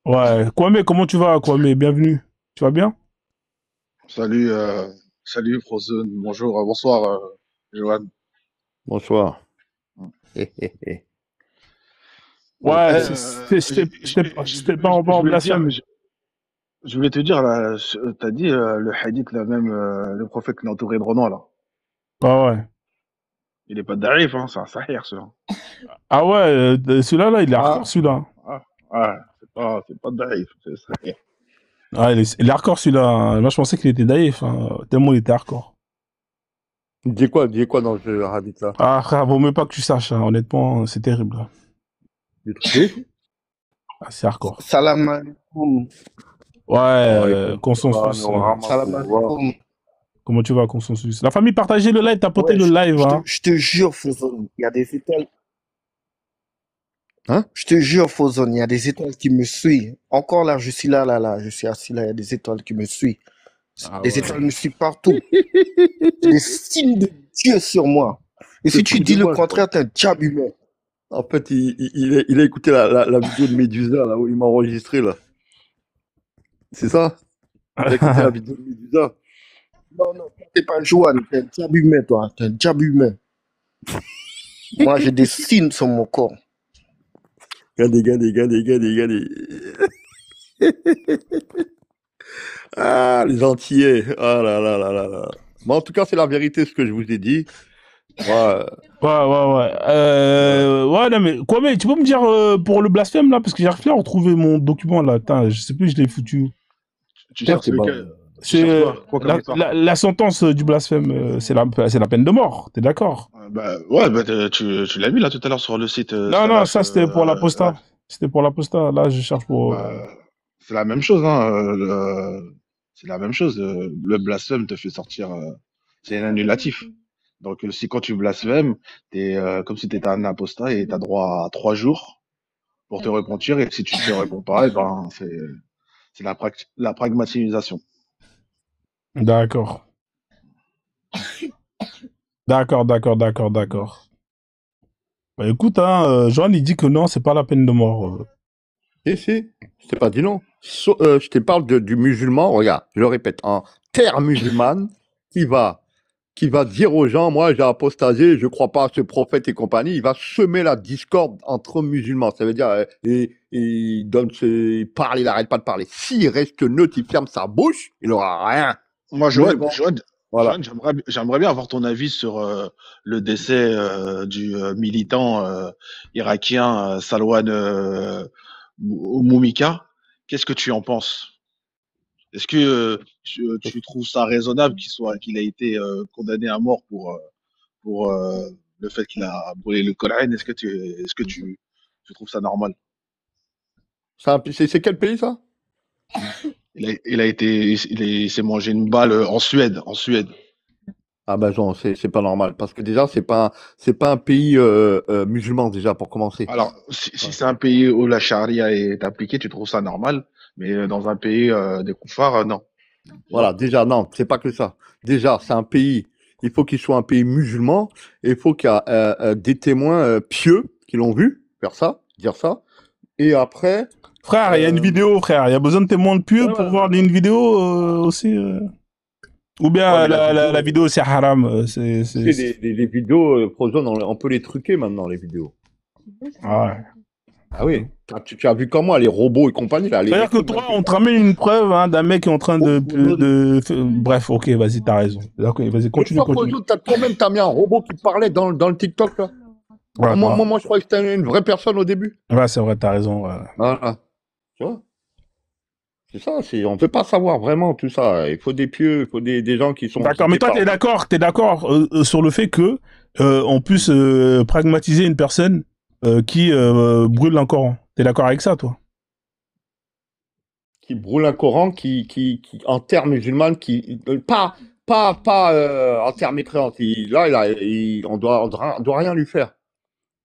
Ouais, Kwame, comment tu vas, Kwame? Bienvenue. Tu vas bien? Salut, salut Frozen, bonjour, bonsoir, Johan. Bonsoir. Ouais, Eh, c'était pas je en voulais te dire, blasphème. je voulais te dire là, t'as dit le hadith là même, le prophète qui est entouré de Renan là. Ah ouais. Il est pas d'arif, hein, c'est un sahir celui-là. Ah ouais, celui-là, là, il est hardcore, Ah, celui-là. ah, ouais, c'est pas d'arif, c'est sahir. Ah, il est hardcore, celui-là, hein. Moi, je pensais qu'il était daïf, hein, tellement il était hardcore. Il dit quoi dans ce hadith-là? Ah, frère, vaut mieux pas que tu saches, hein. Honnêtement, c'est terrible. Du truc de ouf? Ah, c'est hardcore. Salam alaikum. Ouais, Alaykoum salam consensus. wa Salam rahmatullah. alaikum. Comment tu vas, consensus? La famille, partagez le live, tapotez Ouais, le live, hein. je te jure, Fozone, il y a des étoiles. Hein? Je te jure, Fozone, il y a des étoiles qui me suivent. Encore là, je suis là, je suis assis là, il y a des étoiles qui me suivent. Ah Les ouais. étoiles me suivent partout. C'est des signes de Dieu sur moi. Et Le si tu truc de dis le moi, je crois. contraire, t'es un diable humain. En fait, il a écouté la vidéo de Médusa, là, où il m'a enregistré, là. C'est ça? Il a écouté la vidéo de Médusa. Non, non, toi, t'es pas Johan, t'es un diable humain, toi. T'es un diable humain. Moi, j'ai des signes sur mon corps. Regardez. Ah, les Antillais. Ah là là là là là. Mais en tout cas, c'est la vérité, ce que je vous ai dit. Ouais, Ouais. Ouais, non, mais quoi, mais tu peux me dire pour le blasphème là, parce que j'arrive plus à retrouver mon document là. Attends, je sais plus, je l'ai foutu où. Tu ça, cherches c'est pas... lequel? Tu C'est cherches quoi comme histoire? la sentence du blasphème, c'est la peine de mort. T'es d'accord? Bah ouais, bah tu l'as mis là tout à l'heure sur le site Non, Salaf, ça c'était pour ouais. l'apostat. C'était pour l'apostat. Là, je cherche pour. Bah, c'est la même chose, hein. C'est la même chose. Le blasphème te fait sortir. C'est un annulatif. Donc, si quand tu blasphèmes, t'es comme si tu étais un apostat et tu as droit à 3 jours pour te repentir. Et si tu te réponds pas, eh ben, c'est la pragmatisation. D'accord. D'accord. Bah écoute, hein, Johan il dit que non, c'est pas la peine de mort. Si, je t'ai pas dit non. Je te parle du musulman, regarde, je le répète, en terre musulmane, qui va, qui va dire aux gens, moi j'ai apostasé, je crois pas à ce prophète et compagnie, il va semer la discorde entre musulmans. Ça veut dire, il donne il parle, il arrête pas de parler. S'il reste neutre, il ferme sa bouche, il aura rien. Moi, Nous, bon, voilà. Joanne, j'aimerais bien avoir ton avis sur le décès du militant irakien Salwan Moumika. Qu'est-ce que tu en penses? Est-ce que tu trouves ça raisonnable qu'il ait été condamné à mort pour le fait qu'il a brûlé le Coran? Est-ce que tu trouves ça normal? C'est quel pays ça? Il s'est mangé une balle en Suède. Ah ben non, c'est pas normal parce que déjà c'est pas un pays musulman déjà pour commencer. Alors, si Ouais. c'est un pays où la charia est appliquée, tu trouves ça normal, mais dans un pays des koufars, non. Tu vois? Voilà, déjà, non, c'est pas que ça. Déjà, c'est un pays, il faut qu'il soit un pays musulman, et il faut qu'il y ait des témoins pieux qui l'ont vu faire ça, dire ça. Et après, Frère, il y a une euh, vidéo, frère. Il y a besoin de témoins de pieux ouais, pour ouais, voir une vidéo aussi. Ou ouais, bien mais la la vidéo, vidéo c'est haram. tu sais, les vidéos, Frozone, on peut les truquer maintenant, les vidéos. Ah ouais. Ah oui, tu as vu comment les robots et compagnie, là, les C'est-à-dire que trucs même toi, que on te t'as. ramène une preuve hein, d'un mec qui est en train Frozone, Bref, ok, vas-y, t'as raison. D'accord, vas-y, l'autre fois, continue. Frozone, toi-même, t'as mis un robot qui parlait dans le TikTok, là. Ouais, quoi. Moi, je croyais que c'était une vraie personne au début. Ouais, c'est vrai, t'as raison. Ouais. Voilà. Tu vois? C'est ça, on peut pas savoir vraiment tout ça. Il faut des pieux, il faut des gens qui sont D'accord, mais guidés toi, par Dieu. t'es d'accord sur le fait que on puisse pragmatiser une personne qui brûle un Coran. T'es d'accord avec ça, toi? Qui brûle un Coran, en terre musulmane, pas en terre mécréante. On doit rien lui faire.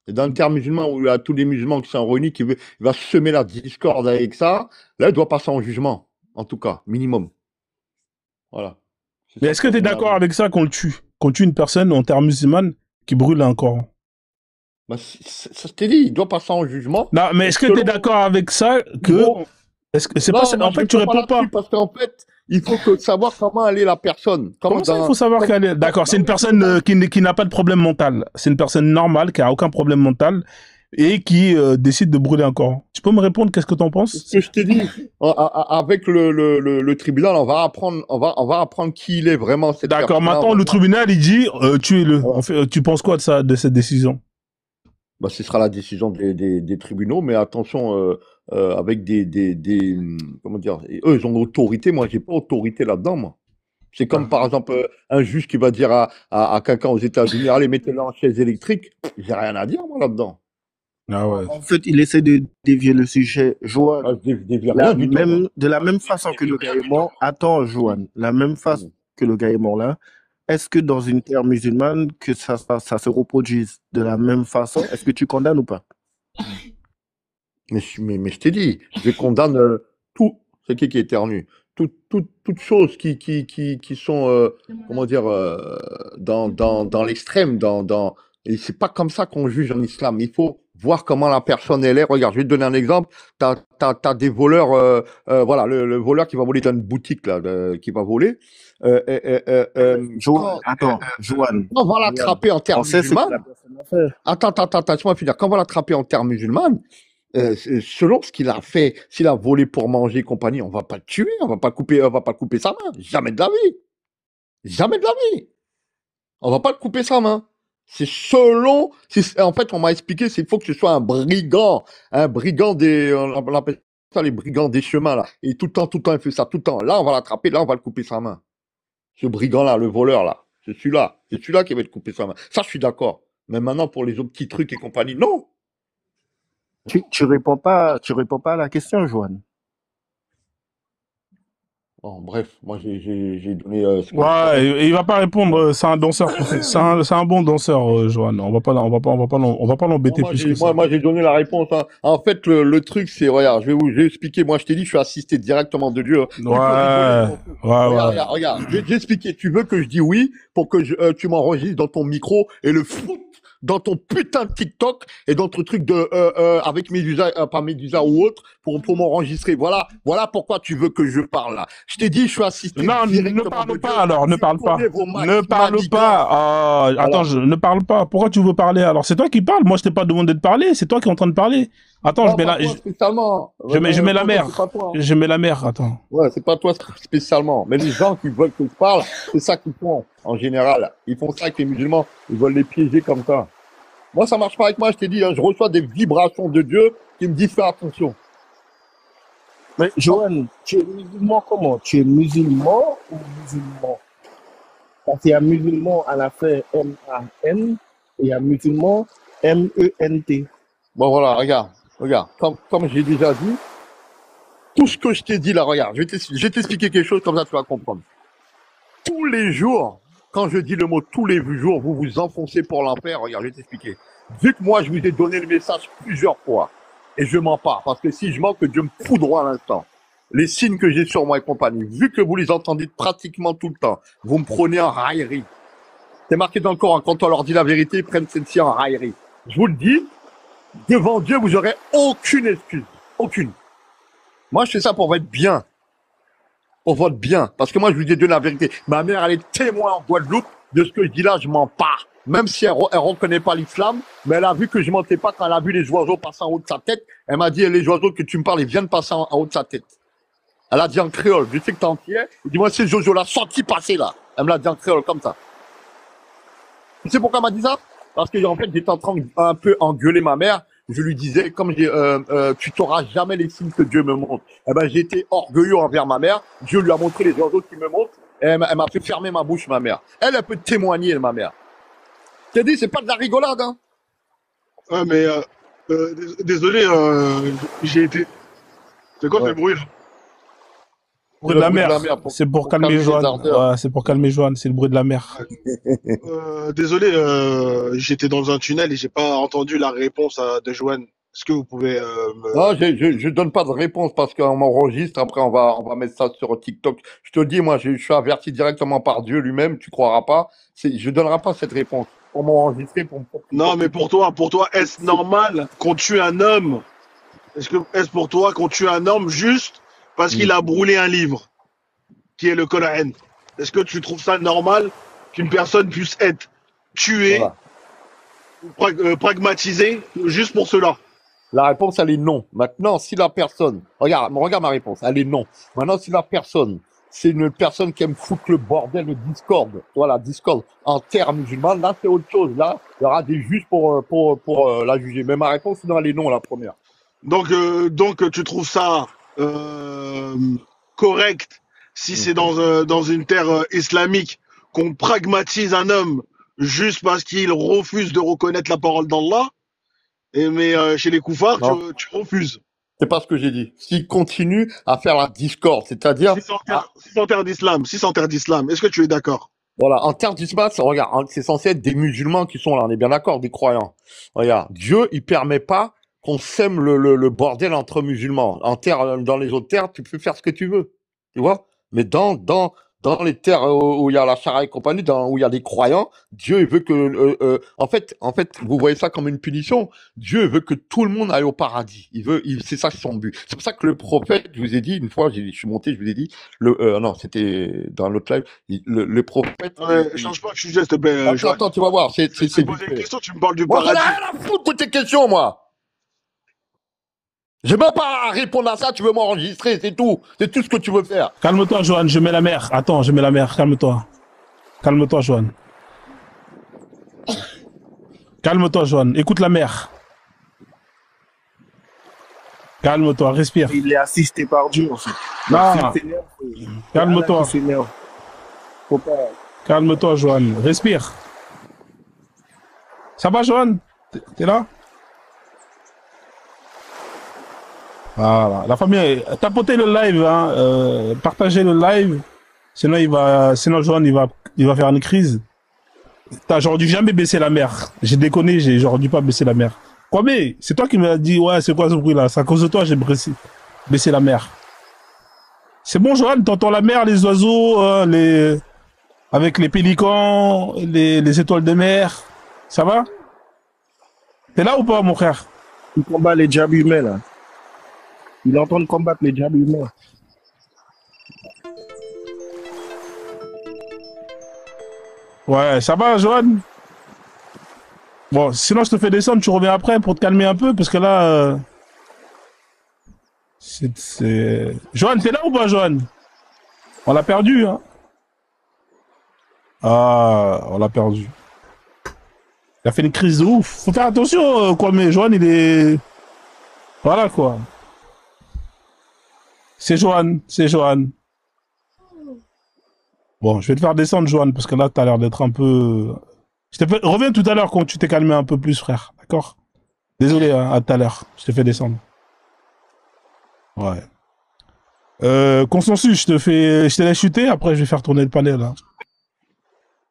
Et dans le terre musulman où il y a tous les musulmans qui sont réunis, il va semer la discorde avec ça, là, il doit passer en jugement. En tout cas, minimum. Voilà. C'est Mais ça est-ce que t'es mon d'accord avis. avec ça qu'on le tue? Qu'on tue une personne en terre musulmane qui brûle un Coran? Bah, ça, je t'ai dit, il doit passer en jugement. Non, mais Et est-ce que t'es selon d'accord avec ça le que niveau. Est-ce que c'est pas Non, moi en je fait tu réponds pas réponds pas. là-dessus parce qu'en fait, il faut que savoir comment elle est la personne. Comment ça il faut savoir qu'elle est d'accord, c'est une personne qui n'a pas de problème mental. C'est une personne normale qui a aucun problème mental et qui décide de brûler un corps. Tu peux me répondre qu'est-ce que t'en Ce penses? que je t'ai dit, avec le tribunal, on va apprendre qui il est vraiment cette D'accord, personne-là. maintenant le tribunal il dit tuez-le. En fait, tu penses quoi de ça, de cette décision? Bah, ce sera la décision des tribunaux, mais attention, avec comment dire, eux, ils ont l'autorité, moi, j'ai pas autorité là-dedans, moi. C'est comme, par exemple, un juge qui va dire à quelqu'un aux États-Unis, allez, mettez-le en chaise électrique. J'ai rien à dire, moi, là-dedans. Ah ouais. En fait, il essaie de dévier le sujet. Joanne, Ah, je dévie rien du tout, moi. de la même façon que le gars est mort, attends, Joanne, la même façon que le gars est mort là, est-ce que dans une terre musulmane, que ça se reproduise de la même façon, est-ce que tu condamnes ou pas? Mais je t'ai dit, je condamne tout. C'est qui éternue? Toutes choses qui sont, comment dire, dans l'extrême, et c'est pas comme ça qu'on juge en islam. Il faut voir comment la personne elle est. Regarde, je vais te donner un exemple. T'as des voleurs, voilà, le voleur qui va voler dans une boutique là, qui va voler. Joanne, attends, Joanne, Quand on va l'attraper en terre on sait ce que la musulmane, personne a fait. attends, laisse-moi finir. Quand on va l'attraper en terre musulmane, selon ce qu'il a fait, s'il a volé pour manger et compagnie, on va pas le tuer, on va pas couper sa main. Jamais de la vie. Jamais de la vie. On va pas le couper sa main. C'est selon, en fait, on m'a expliqué, c'est il faut que ce soit un brigand on appelle ça les brigands des chemins, là. Et tout le temps, il fait ça, tout le temps. Là, on va l'attraper, là, on va le couper sa main. Ce brigand-là, le voleur, là. C'est celui-là qui va te couper sa main. Ça, je suis d'accord. Mais maintenant, pour les autres petits trucs et compagnie, non. Tu réponds pas à la question, Joanne. Bon, bref, moi j'ai donné ce que Ouais, il va pas répondre. C'est un danseur. C'est un bon danseur, Johan. On va pas l'embêter moi plus que ça. j'ai donné la réponse, hein. En fait, le truc c'est, regarde, je vais expliquer. Moi, je t'ai dit, je suis assisté directement de Dieu. Tu peux rigoler, regarde, je vais t'expliquer. Tu veux que je dise oui pour que tu m'enregistres dans ton micro et le foutre dans ton putain de TikTok et dans ton truc de avec Médusa, pas Médusa ou autre, pour m'enregistrer. Voilà pourquoi tu veux que je parle là. Je t'ai dit, je suis assisté. Non, ne directement parle de pas Dieu. alors, ne Tu parle pas. connais vos Ne parle manigances. pas. Ah, attends, Voilà. ne parle pas. Pourquoi tu veux parler alors? C'est toi qui parles. Moi, je t'ai pas demandé de parler. C'est toi qui es en train de parler. Attends, Non, je mets pas la, toi spécialement. je mets la mer. C'est pas toi. Je mets la mer. Attends. Ouais, c'est pas toi spécialement. Mais les gens qui veulent que je parle, c'est ça qu'ils font en général. Ils font ça avec les musulmans. Ils veulent les piéger comme ça. Moi, ça marche pas avec moi. Je t'ai dit, hein, je reçois des vibrations de Dieu qui me disent fais attention. Mais Joanne, tu es musulman comment? Tu es musulman ou musulman? Parce qu'il y a musulman à la fin M-A-N et il y a musulman M-E-N-T. Bon, voilà, regarde. Comme j'ai déjà dit, tout ce que je t'ai dit là, regarde, je vais t'expliquer quelque chose, comme ça tu vas comprendre. Tous les jours, quand je dis le mot tous les jours, vous vous enfoncez pour l'enfer. Regarde, je vais t'expliquer. Vu que moi, je vous ai donné le message plusieurs fois, et je mens pas, parce que si je mens, que Dieu me foudroie à l'instant. Les signes que j'ai sur moi et compagnie, vu que vous les entendez pratiquement tout le temps, vous me prenez en raillerie. C'est marqué dans le Coran, quand on leur dit la vérité, ils prennent celle-ci en raillerie. Je vous le dis, devant Dieu, vous n'aurez aucune excuse. Aucune. Moi, je fais ça pour votre bien. Pour votre bien. Parce que moi, je vous ai donné la vérité. Ma mère, elle est témoin en Guadeloupe de ce que je dis là, je mens pas. Même si elle reconnaît pas l'islam, mais elle a vu que je mentais pas quand elle a vu les oiseaux passer en haut de sa tête. Elle m'a dit, les oiseaux que tu me parles, ils viennent passer en haut de sa tête. Elle a dit en créole. Je sais que t'es entier. Dis-moi, c'est Jojo l'a senti passer là. Elle me l'a dit en créole comme ça. Tu sais pourquoi elle m'a dit ça? Parce que en fait, j'étais en train de un peu engueuler ma mère. Je lui disais, comme tu t'auras jamais les signes que Dieu me montre. Eh ben, j'étais orgueilleux envers ma mère. Dieu lui a montré les oiseaux qui me montrent. Et elle m'a fait fermer ma bouche, ma mère. Elle peut témoigner, ma mère. Je t'ai dit, c'est pas de la rigolade, hein. Ouais, mais désolé, j'ai été. C'est quoi Ouais. ce bruit là? Le bruit de la mer. pour- C'est pour pour calmer calmer les Johan. ardeurs. Ouais, c'est pour calmer Johan. C'est le bruit de la mer. Désolé, j'étais dans un tunnel et j'ai pas entendu la réponse de Joanne. Est-ce que vous pouvez me... Non, je donne pas de réponse parce qu'on m'enregistre. Après, on va mettre ça sur TikTok. Je te dis, moi, je suis averti directement par Dieu lui-même. Tu croiras pas. Je donnerai pas cette réponse. Pour m'enregistrer, Non, mais pour toi, est-ce normal qu'on tue un homme Est-ce pour toi qu'on tue un homme juste parce qu'il a brûlé un livre, qui est le Coran? Est-ce que tu trouves ça normal qu'une personne puisse être tuée Voilà. ou pragmatisée juste pour cela? La réponse, elle est non. Maintenant, si la personne, regarde ma réponse, elle est non. Maintenant, si la personne, c'est une personne qui aime foutre le bordel, le discorde, voilà, discorde en terre musulmane, là, c'est autre chose. Là, il y aura des juges pour la juger. Mais ma réponse, non, elle est non, la première. Donc, tu trouves ça correct si c'est dans une terre islamique qu'on pragmatise un homme juste parce qu'il refuse de reconnaître la parole d'Allah, mais chez les koufars, Non, tu refuses. c'est pas ce que j'ai dit. S'il continue à faire la discorde, c'est-à-dire, Si c'est en terre d'islam, est-ce que tu es d'accord? voilà, en terre d'islam, regarde, c'est censé être des musulmans qui sont là, on est bien d'accord, des croyants. Regarde, Dieu, il permet pas qu'on sème le bordel entre musulmans. En terre, dans les autres terres, tu peux faire ce que tu veux, tu vois. Mais dans les terres où il y a la charia et compagnie, où il y a des croyants, Dieu il veut que, en fait, vous voyez ça comme une punition. Dieu veut que tout le monde aille au paradis. C'est ça son but. C'est pour ça que le prophète, je vous ai dit une fois, je suis monté, je vous ai dit, non, c'était dans l'autre live, le prophète. Change pas de sujet, s'il te plaît. Attends, tu vas voir, c'est Je te pose une question, tu me parles du moi, j'en ai paradis. rien à foutre de tes questions, moi. J'ai même pas à répondre à ça, tu veux m'enregistrer, c'est tout. C'est tout ce que tu veux faire. Calme-toi, Johan, je mets la mer. Attends, je mets la mer, calme-toi. Calme-toi, Johan. Calme-toi, Johan. Écoute la mer. Calme-toi, respire. Il est assisté par Dieu, en fait. Non, calme-toi. Faut pas. Calme-toi, Johan. Respire. Ça va, Johan? T'es là? Voilà. La famille, tapotez le live, hein. Partagez le live. Sinon Johan, il va faire une crise. J'aurais dû jamais baisser la mer. J'ai déconné, j'aurais dû pas baisser la mer. Quoi, mais c'est toi qui m'as dit, ouais, c'est quoi ce bruit là? C'est à cause de toi, j'ai baissé la mer. C'est bon, Johan, t'entends la mer, les oiseaux, avec les pélicans, les étoiles de mer. Ça va? T'es là ou pas, mon frère? Il combat les diables humains, là. Il est en train de combattre les diables humains. Ouais, ça va, Johan? Bon, sinon je te fais descendre, tu reviens après pour te calmer un peu, parce que là... Johan, t'es là ou pas, Johan? On l'a perdu, hein? Ah, on l'a perdu. Il a fait une crise de ouf. Faut faire attention, quoi, mais Johan, il est... Voilà, quoi. C'est Johan. Bon, je vais te faire descendre, Johan, parce que là, t'as l'air d'être un peu... Reviens tout à l'heure quand tu t'es calmé un peu plus, frère. D'accord? Désolé, hein, à tout à l'heure. Je te fais descendre. Ouais. Consensus, je te laisse chuter, après je vais faire tourner le panel, là.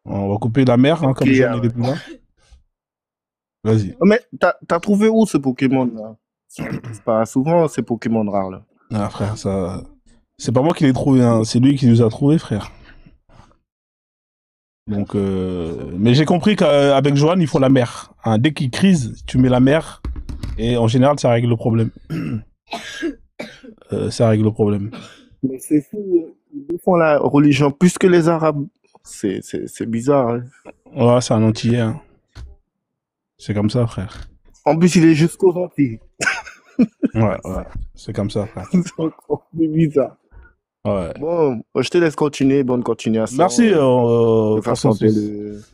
On va couper la mer, hein, comme Johan, il est plus là. Vas-y. Mais t'as trouvé où ce Pokémon, là? C'est pas souvent, ces Pokémon rares, là. Ah, frère, ça... C'est pas moi qui l'ai trouvé, hein. C'est lui qui nous a trouvé, frère. Donc, mais j'ai compris qu'avec Johan, il faut la mer. Hein, dès qu'il crise, tu mets la mer. Et en général, ça règle le problème. Ça règle le problème. Mais c'est fou, ils défendent la religion plus que les Arabes. C'est bizarre, hein. Ouais, c'est un Antillais. Hein. C'est comme ça, frère. En plus, il est jusqu'aux Antilles. Ouais. C'est comme ça, frère. C'est encore plus bizarre. Ouais. Bon, je te laisse continuer. Bonne continuation. Merci. De façon,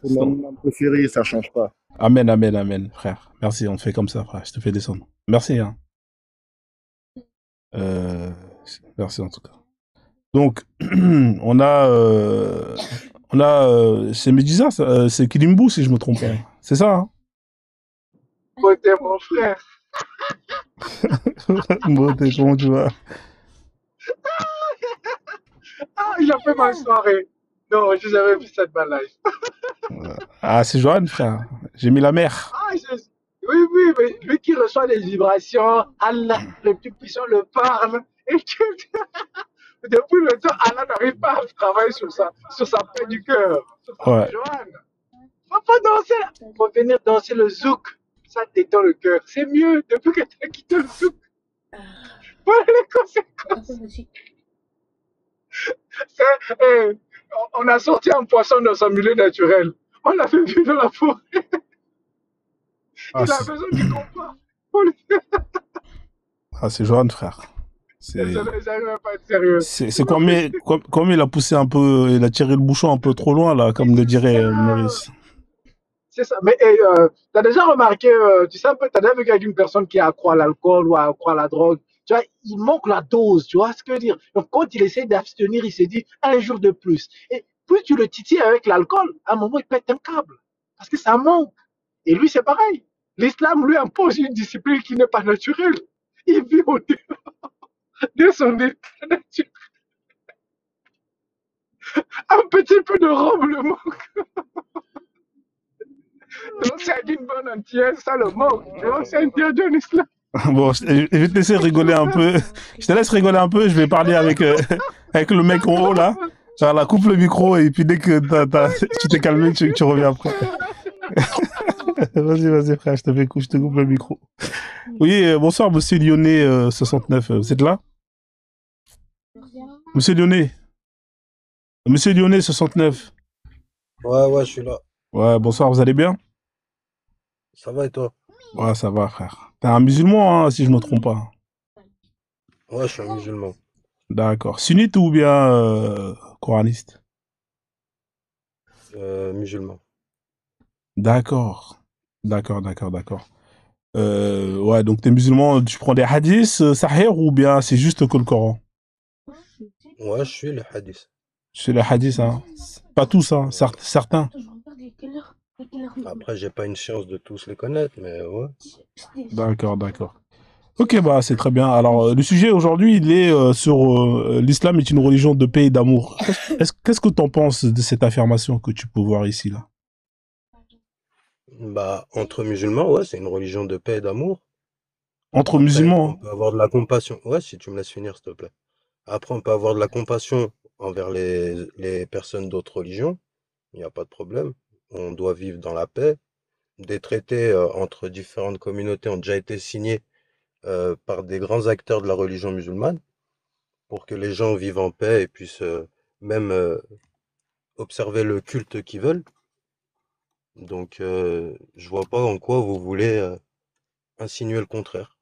mon préféré, ça change pas. Amen, frère. Merci, on te fait comme ça, frère. Je te fais descendre. Merci, hein. Merci, en tout cas. Donc, on a c'est Médusa, c'est Kilimbu, si je me trompe pas. C'est ça, hein? Beauté, mon frère. Beauté, comment tu vas? Ah, il a fait ma soirée. Non, je n'avais vu cette balade. Ah, c'est Johan, frère. J'ai mis la mer. Ah, oui, mais lui qui reçoit des vibrations, Allah, le plus puissant le parle. Et depuis le temps, Allah n'arrive pas à travailler sur sa paix du cœur. Ouais. Johan, faut pas danser là. Faut venir danser le zouk. Ça détend le cœur. C'est mieux depuis que tu as quitté le zouk. Voilà les conséquences. On a sorti un poisson dans son milieu naturel. On l'a fait vivre dans la forêt. Ah, Il a besoin du compas. c'est Johan, frère. J'arrive à pas être sérieux. C'est comme il a poussé un peu, il a tiré le bouchon un peu trop loin, là, comme le dirait Maurice. C'est ça. Mais tu as déjà remarqué, tu sais un peu, tu as déjà vu une personne qui accro à l'alcool ou accro à la drogue. Tu vois, il manque la dose, tu vois ce que je veux dire. Donc quand il essaie d'abstenir, il se dit un jour de plus. Et plus tu le titilles avec l'alcool, à un moment, il pète un câble. Parce que ça manque. Et lui, c'est pareil. L'islam lui impose une discipline qui n'est pas naturelle. Il vit de son état naturel. Un petit peu de rhum le manque. Donc c'est une bonne entière, ça le manque. Tu vois, c'est interdit en islam. Bon, je vais te laisser rigoler un peu. Je te laisse rigoler un peu. Je vais parler avec le mec en haut là. Genre, la coupe le micro et puis dès que tu t'es calmé, tu reviens après. Vas-y, frère, je te coupe le micro. Oui, bonsoir, monsieur Lyonnais 69. Vous êtes là? Monsieur Lyonnais 69. Ouais, je suis là. Ouais, bonsoir, vous allez bien? Ça va et toi? Ouais, ça va, frère. T'es un musulman, hein, si je me trompe pas. Ouais, je suis un musulman. D'accord. Sunnite ou bien coraniste? Musulman. D'accord. Ouais, donc t'es musulman, tu prends des hadiths sahih ou bien c'est juste que le Coran? Ouais, je suis le hadith. C'est les hadiths, hein. Pas tous, hein, certains. Après, j'ai pas une chance de tous les connaître, mais ouais. D'accord. Ok, bah c'est très bien. Alors, le sujet aujourd'hui, il est sur l'islam est une religion de paix et d'amour. Qu'est-ce que t'en penses de cette affirmation que tu peux voir ici, là? Bah, entre musulmans, ouais, c'est une religion de paix et d'amour. Entre Après, musulmans, on peut avoir de la compassion. Ouais, si tu me laisses finir, s'il te plaît. Après, on peut avoir de la compassion envers les personnes d'autres religions. Il n'y a pas de problème. On doit vivre dans la paix. Des traités entre différentes communautés ont déjà été signés par des grands acteurs de la religion musulmane pour que les gens vivent en paix et puissent même observer le culte qu'ils veulent. Donc, je vois pas en quoi vous voulez insinuer le contraire.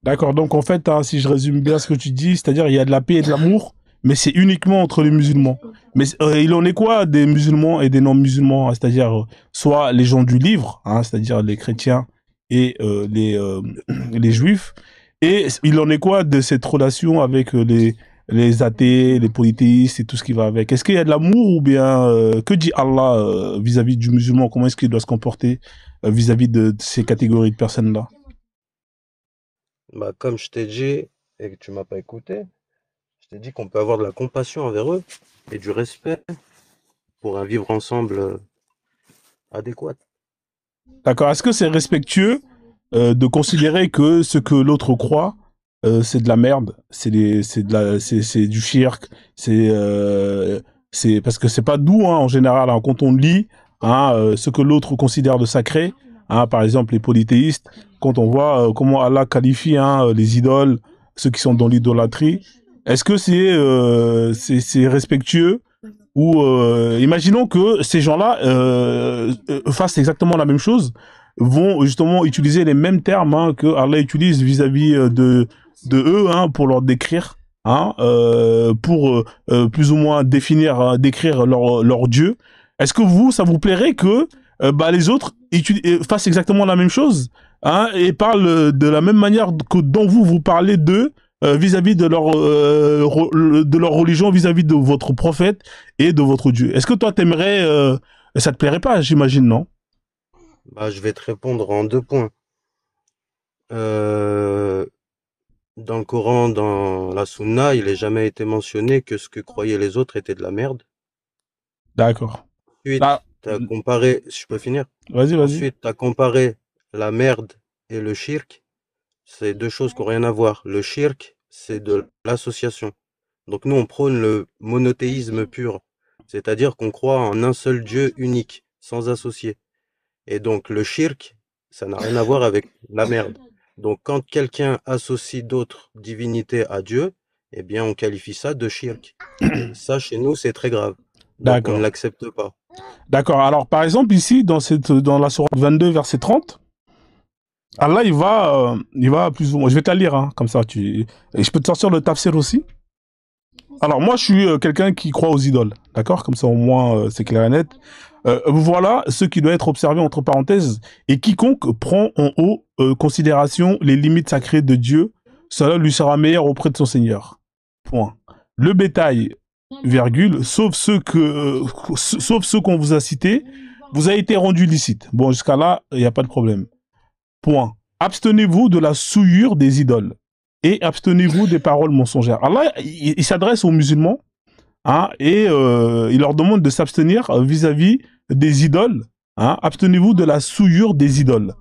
d'accord. Donc en fait, hein, si je résume bien ce que tu dis, c'est-à-dire il y a de la paix et de l'amour, mais c'est uniquement entre les musulmans. Mais il en est quoi des musulmans et des non-musulmans, hein, c'est-à-dire soit les gens du livre, hein, c'est-à-dire les chrétiens et les juifs, et il en est quoi de cette relation avec les athées, les polythéistes et tout ce qui va avec? Est-ce qu'il y a de l'amour ou bien que dit Allah vis-à-vis du musulman? Comment est-ce qu'il doit se comporter vis-à-vis de ces catégories de personnes-là? Bah, comme je t'ai dit et que tu m'as pas écouté, je t'ai dit qu'on peut avoir de la compassion envers eux et du respect pour un vivre ensemble adéquat. D'accord. Est-ce que c'est respectueux de considérer que ce que l'autre croit, c'est de la merde, c'est du shirk, c'est parce que c'est pas doux hein, en général hein, quand on lit hein, ce que l'autre considère de sacré, hein, par exemple les polythéistes, quand on voit comment Allah qualifie hein, les idoles, ceux qui sont dans l'idolâtrie, est-ce que c'est respectueux ou imaginons que ces gens-là fassent exactement la même chose, vont justement utiliser les mêmes termes hein, que Allah utilise vis-à-vis de eux hein, pour leur décrire, hein, pour plus ou moins décrire leur Dieu. Est-ce que ça vous plairait que bah, les autres fassent exactement la même chose hein, et parlent de la même manière que dont vous parlez d'eux vis-à-vis de leur religion, vis-à-vis de votre prophète et de votre Dieu? Est-ce que toi t'aimerais, ça te plairait pas, j'imagine, non? Bah, je vais te répondre en 2 points. Dans le Coran, dans la Sunna, il n'est jamais été mentionné que ce que croyaient les autres était de la merde. D'accord. Ensuite, Là, tu as comparé, si je peux finir. vas-y. Ensuite, tu as comparé la merde et le shirk. C'est deux choses qui n'ont rien à voir. Le shirk, c'est de l'association. Donc nous, on prône le monothéisme pur. C'est-à-dire qu'on croit en un seul Dieu unique, sans associé. Et donc le shirk, ça n'a rien à voir avec la merde. Donc, quand quelqu'un associe d'autres divinités à Dieu, eh bien, on qualifie ça de shirk. Et ça, chez nous, c'est très grave. Donc, on ne D'accord. l'accepte pas. D'accord. Alors, par exemple, ici, dans la sourate 22, verset 30, Allah, il va plus ou moins. Je vais te la lire, hein, comme ça, et je peux te sortir le tafsir aussi. Alors, moi, je suis quelqu'un qui croit aux idoles. D'accord? Comme ça, au moins, c'est clair et net. Voilà ce qui doit être observé entre parenthèses. Et quiconque prend en haut considération les limites sacrées de Dieu, cela lui sera meilleur auprès de son Seigneur. Point. Le bétail, virgule, sauf ceux qu'on vous a cités, vous a été rendu licite. Bon, jusqu'à là, il n'y a pas de problème. Point. Abstenez-vous de la souillure des idoles et abstenez-vous des paroles mensongères. Allah, il s'adresse aux musulmans, hein, et il leur demande de s'abstenir vis-à-vis des idoles. Hein. Abstenez-vous de la souillure des idoles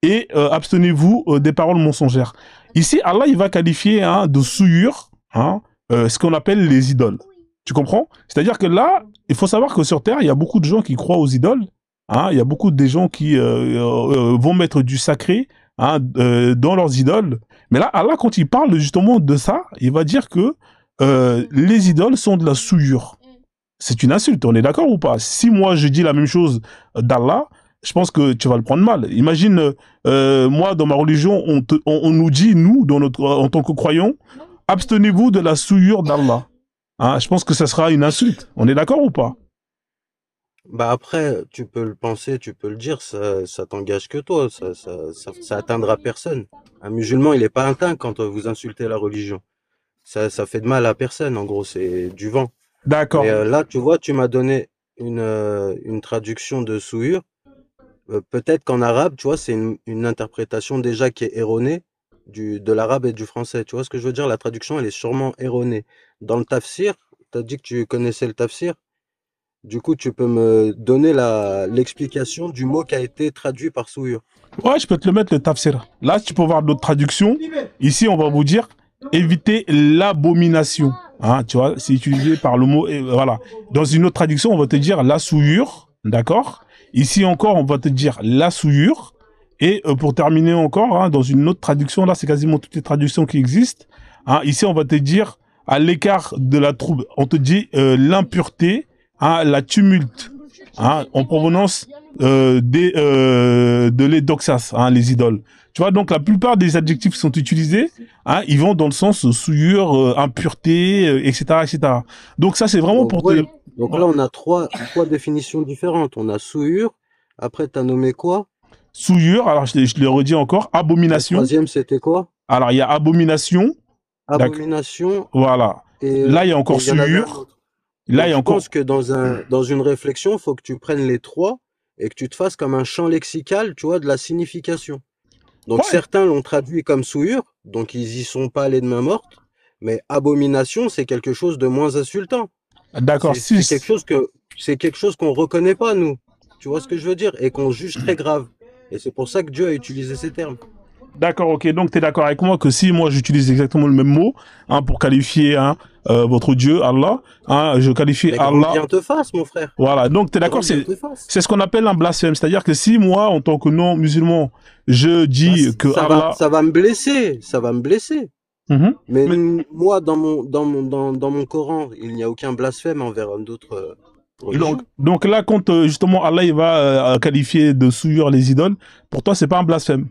et abstenez-vous des paroles mensongères. Ici, Allah, il va qualifier, hein, de souillure, hein, ce qu'on appelle les idoles. Tu comprends? C'est-à-dire que là, il faut savoir que sur Terre, il y a beaucoup de gens qui croient aux idoles. Hein, il y a beaucoup de gens qui vont mettre du sacré, hein, dans leurs idoles. Mais là, Allah, quand il parle justement de ça, il va dire que les idoles sont de la souillure. C'est une insulte, on est d'accord ou pas? Si moi je dis la même chose d'Allah, je pense que tu vas le prendre mal. Imagine, moi dans ma religion, on nous dit, nous, en tant que croyants, abstenez-vous de la souillure d'Allah. Hein, je pense que ça sera une insulte. On est d'accord ou pas? Bah après, tu peux le penser, tu peux le dire, ça t'engage que toi, ça atteindra personne. Un musulman, il est pas atteint quand vous insultez la religion. Ça fait de mal à personne, en gros, c'est du vent. D'accord. Mais là, tu vois, tu m'as donné une traduction de souillure. Peut-être qu'en arabe, tu vois, c'est une interprétation déjà qui est erronée de l'arabe et du français. Tu vois ce que je veux dire? La traduction, elle est sûrement erronée. Dans le tafsir, tu as dit que tu connaissais le tafsir. Du coup, tu peux me donner l'explication du mot qui a été traduit par souillure. Ouais, je peux te le mettre, le tafsir. Là, tu peux voir d'autres traductions. Ici, on va vous dire éviter l'abomination. Hein, tu vois, c'est utilisé par le mot. Voilà. Dans une autre traduction, on va te dire la souillure. D'accord. Ici encore, on va te dire la souillure. Et pour terminer encore, hein, dans une autre traduction, là, c'est quasiment toutes les traductions qui existent. Hein, ici, on va te dire à l'écart de la trouble. On te dit l'impureté, hein, la tumulte, hein, en provenance de l'Edoxas, hein, les idoles. Tu vois, donc la plupart des adjectifs qui sont utilisés, hein, ils vont dans le sens souillure, impureté, etc., etc. Donc ça, c'est vraiment Donc, pour ouais. te... Donc là, on a trois définitions différentes. On a souillure. Après, tu as nommé quoi? Souillure, alors je le redis encore, La abomination. troisième, c'était quoi? Alors, il y a abomination. Abomination. Voilà. Et Là, il y a encore il y en avait un souillure. autre. Là, Donc, il y a je encore... pense que dans une réflexion, il faut que tu prennes les trois et que tu te fasses comme un champ lexical, tu vois, de la signification. Donc, Ouais. certains l'ont traduit comme souillure, donc ils y sont pas allés de main morte. Mais abomination, c'est quelque chose de moins insultant. D'accord. C'est quelque chose qu'on reconnaît pas, nous. Tu vois ce que je veux dire? Et qu'on juge très grave. Et c'est pour ça que Dieu a utilisé ces termes. D'accord, ok. Donc, tu es d'accord avec moi que si moi j'utilise exactement le même mot, hein, pour qualifier, hein, votre Dieu, Allah, hein, je qualifie Mais grand Allah. bien te fasse, mon frère. Voilà. Donc, tu es d'accord, Grand bien te fasse. c'est ce qu'on appelle un blasphème. C'est-à-dire que si moi, en tant que non-musulman, je dis Bah, que Allah... ça va me blesser. Ça va me blesser. Mhm. Mais moi, dans mon Coran, il n'y a aucun blasphème envers d'autres religions. Donc là, quand justement Allah il va qualifier de souillure les idoles, pour toi, c'est pas un blasphème.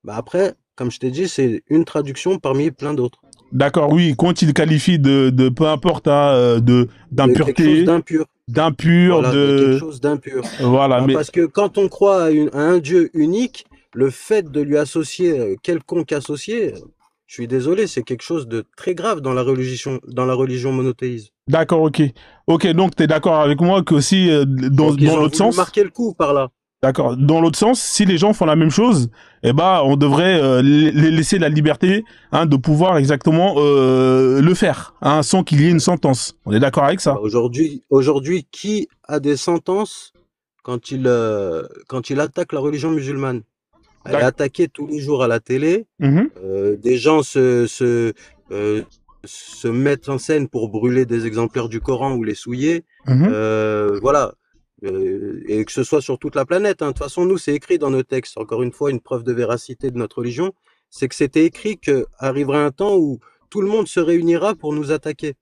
Bah après, comme je t'ai dit, c'est une traduction parmi plein d'autres. D'accord, oui. Quand il qualifie de peu importe, hein, De quelque chose d'impureté, d'impur. Voilà, de quelque chose d'impur. Voilà, Hein, mais parce que quand on croit à un Dieu unique, le fait de lui associer quelconque associé, je suis désolé, c'est quelque chose de très grave dans la religion monothéiste. d'accord, ok. Ok, donc tu es d'accord avec moi que si dans Donc ils ont l'autre voulu sens, marquer le coup par là. d'accord, dans l'autre sens, si les gens font la même chose, eh ben on devrait les laisser la liberté, hein, de pouvoir exactement le faire, hein, sans qu'il y ait une sentence. On est d'accord avec ça? Bah, aujourd'hui, qui a des sentences quand il attaque la religion musulmane? Elle est D'ac- attaquée tous les jours à la télé. Mhm. Des gens se mettent en scène pour brûler des exemplaires du Coran ou les souiller. Mhm. Voilà. Et que ce soit sur toute la planète, hein. De toute façon, nous, c'est écrit dans nos textes. Encore une fois, une preuve de véracité de notre religion, c'est que c'était écrit que arrivera un temps où tout le monde se réunira pour nous attaquer.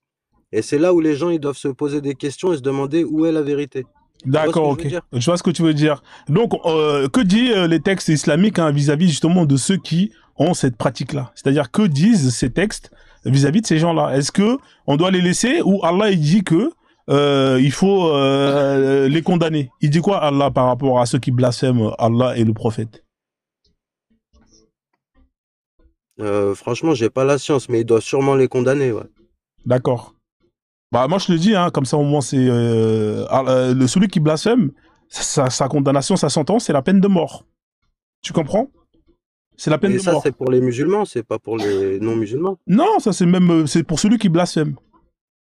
Et c'est là où les gens ils doivent se poser des questions et se demander où est la vérité. Tu vois ce D'accord, que je ok. veux dire? Je vois ce que tu veux dire. Donc, que dit les textes islamiques hein, vis-à-vis justement de ceux qui ont cette pratique-là? C'est-à-dire, que disent ces textes vis-à-vis de ces gens-là? Est-ce que on doit les laisser ou Allah il dit que il faut les condamner? Il dit quoi Allah par rapport à ceux qui blasphèment Allah et le prophète? Franchement, j'ai pas la science, mais ils doivent sûrement les condamner, ouais. D'accord. Bah moi je le dis, hein, comme ça au moins c'est celui qui blasphème, sa condamnation, sa sentence, c'est la peine de mort. Tu comprends? C'est la peine Mais de ça, mort. c'est pour les musulmans, c'est pas pour les non-musulmans. Non, ça c'est même c'est pour celui qui blasphème.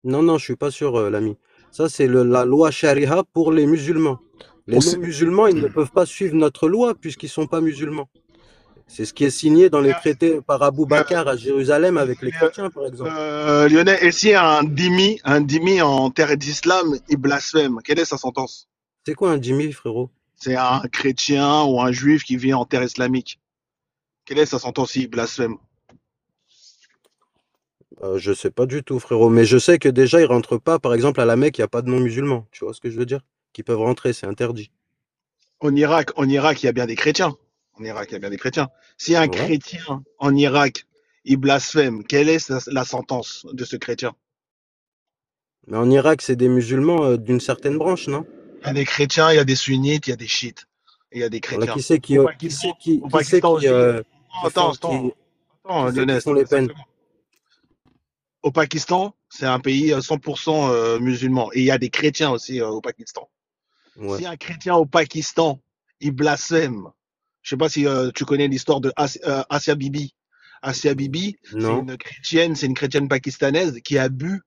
Non, non, je suis pas sûr, l'ami. Ça, c'est la loi charia pour les musulmans. Les Pour ce- non-musulmans, ils ne peuvent pas suivre notre loi puisqu'ils sont pas musulmans. C'est ce qui est signé dans les traités par Abou Bakr à Jérusalem avec les chrétiens, par exemple. Lionel, et si un dhimmi en terre d'islam, il blasphème, quelle est sa sentence? C'est quoi un dhimmi, frérot? C'est un chrétien ou un juif qui vit en terre islamique. Quelle est sa sentence s'il blasphème? Je sais pas du tout, frérot. Mais je sais que déjà, ils rentrent pas, par exemple, à la Mecque, il n'y a pas de non-musulmans. Tu vois ce que je veux dire? Qui peuvent rentrer, c'est interdit. En Irak, il y a bien des chrétiens. En Irak, il y a bien des chrétiens. Si un Ouais. chrétien en Irak, il blasphème, quelle est la sentence de ce chrétien? Mais en Irak, c'est des musulmans d'une certaine branche, non? Il y a des chrétiens, il y a des sunnites, il y a des chiites. Et il y a des Voilà, chrétiens. Au Pakistan aussi. Attends, Lionel, font les peines? au Pakistan, c'est un pays 100% musulman. Et il y a des chrétiens aussi au Pakistan. Ouais. Si un chrétien au Pakistan, il blasphème, je sais pas si tu connais l'histoire de Asia Bibi. Asia Bibi, Non. c'est une chrétienne pakistanaise qui a bu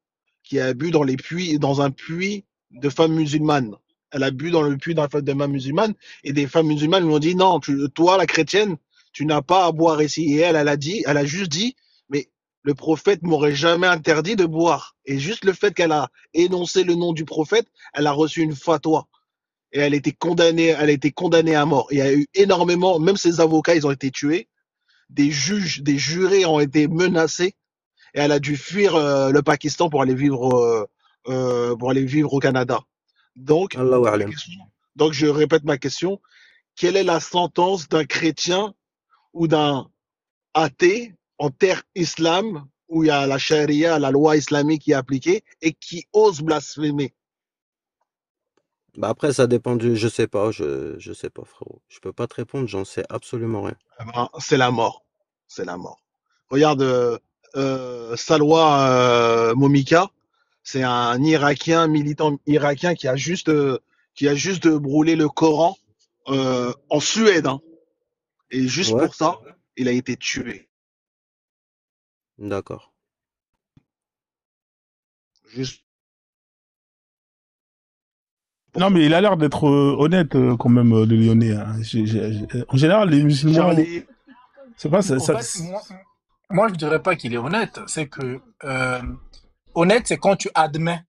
dans un puits de femmes musulmanes. Elle a bu dans le puits de femmes musulmanes et des femmes musulmanes lui ont dit non, toi la chrétienne, tu n'as pas à boire ici. Et elle a juste dit, mais le prophète m'aurait jamais interdit de boire. Et juste le fait qu'elle a énoncé le nom du prophète, elle a reçu une fatwa et elle a été condamnée à mort. Et il y a eu énormément, même ses avocats, ils ont été tués, des juges, des jurés ont été menacés, et elle a dû fuir le Pakistan pour aller vivre au Canada. Donc, Allahu a'lam. je répète ma question. Quelle est la sentence d'un chrétien ou d'un athée en terre islam où il y a la charia, la loi islamique qui est appliquée et qui ose blasphémer? Bah après, ça dépend du. Je sais pas, je sais pas, frérot. Je peux pas te répondre, j'en sais absolument rien. Eh ben, c'est la mort. C'est la mort. Regarde, Salwa Momika, c'est un Irakien, militant irakien qui a juste brûlé le Coran en Suède, hein. Et juste Ouais, pour ça, il a été tué. d'accord. Juste pour Non ça. mais il a l'air d'être honnête quand même le Lyonnais. Hein. En général les musulmans, Charlie, c'est pas ça. En fait, moi, je dirais pas qu'il est honnête. C'est que honnête, c'est quand tu admets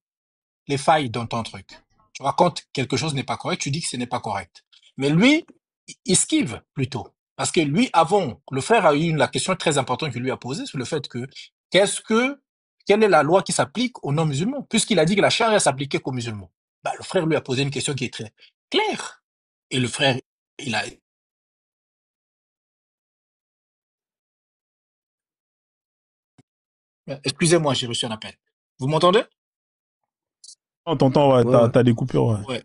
les failles dans ton truc. Tu vois, quand quelque chose n'est pas correct, tu dis que ce n'est pas correct. Mais lui, il esquive plutôt. Parce que lui, avant, le frère a eu la question très importante qu'il lui a posée sur le fait que, quelle est la loi qui s'applique aux non-musulmans? Puisqu'il a dit que la charia s'appliquait qu'aux musulmans. Bah, le frère lui a posé une question qui est très claire. Et le frère, il a, excusez-moi, j'ai reçu un appel. Vous m'entendez? On t'entend, ouais, Ouais, ouais. t'as des coupures. Ouais. Ouais.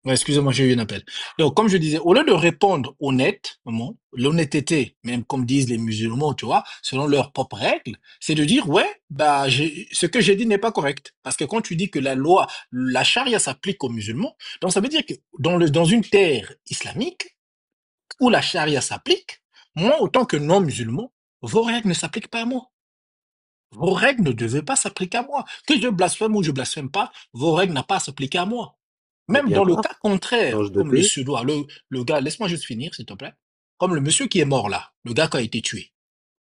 Ouais, excusez-moi, j'ai eu un appel. Donc, comme je disais, au lieu de répondre honnêtement, l'honnêteté, même comme disent les musulmans, tu vois, selon leurs propres règles, c'est de dire, ouais, bah, ce que j'ai dit n'est pas correct. Parce que quand tu dis que la loi, la charia s'applique aux musulmans, donc ça veut dire que dans une terre islamique où la charia s'applique, moi, autant que non-musulman, vos règles ne s'appliquent pas à moi. Vos règles ne devaient pas s'appliquer à moi. Que je blasphème ou je blasphème pas, vos règles n'ont pas à s'appliquer à moi. Eh Même bien, dans le pars, cas contraire, change de comme le pays. Suédois, le gars, laisse-moi juste finir, s'il te plaît. Comme le monsieur qui est mort là, le gars qui a été tué.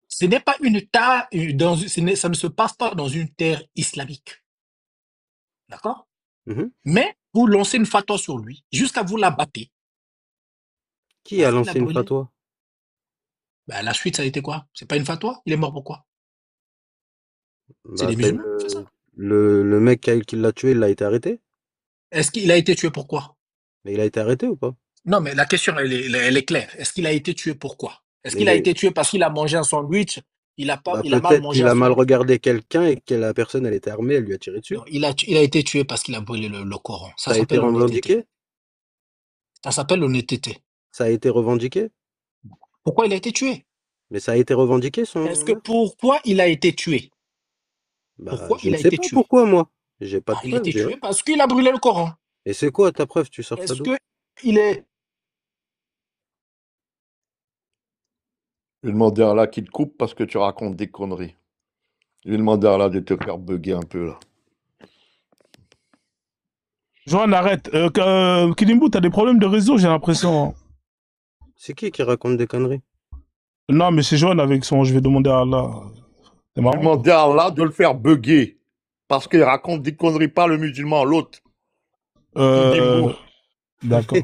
Ce n'est pas ça ne se passe pas dans une terre islamique. D'accord? Mhm. Mais Vous lancez une fatwa sur lui, jusqu'à vous la battre. Qui a Parce qu'il a lancé une brûlé. fatwa? Ben, la suite, ça a été quoi? C'est pas une fatwa? Il est mort pourquoi? C'est Bah, des c'est musulmans qui font ça. le mec qui l'a tué, il a été arrêté? Est-ce qu'il a été tué pourquoi? Mais il a été arrêté ou pas? Non, mais la question, elle est claire. Est-ce qu'il a été tué pourquoi? Est-ce Mais qu'il a été tué parce qu'il a mangé un sandwich? Il a bah, mal peut-être mangé qu'il un a mal sandwich? regardé quelqu'un et que la personne, elle était armée, elle lui a tiré dessus. Non, il a été tué parce qu'il a brûlé le Coran. Ça Ça a été s'appelle l'honnêteté. revendiqué? Ça s'appelle l'honnêteté. Ça a été revendiqué? Pourquoi il a été tué? Mais ça a été revendiqué, son Est-ce que meurtre? pourquoi il a été tué? Bah, Pourquoi je il ne a sais été pas tué? pourquoi, moi. J'ai pas de Ah, il a preuve, été tué parce qu'il a brûlé le Coran. Et c'est quoi ta preuve? Tu sors ça Est-ce d'où? que il est... Je vais demander à Allah qu'il te coupe parce que tu racontes des conneries. Je vais demander à Allah de te faire bugger un peu là. Johan, arrête. Kilimbo, t'as des problèmes de réseau, j'ai l'impression. C'est qui raconte des conneries? Non, mais c'est Johan avec son. Je vais demander à Allah. C'est Je vais marrant. demander à Allah de le faire bugger. Parce qu'il raconte des conneries, pas le musulman, l'autre. Euh, Kidimbo. D'accord.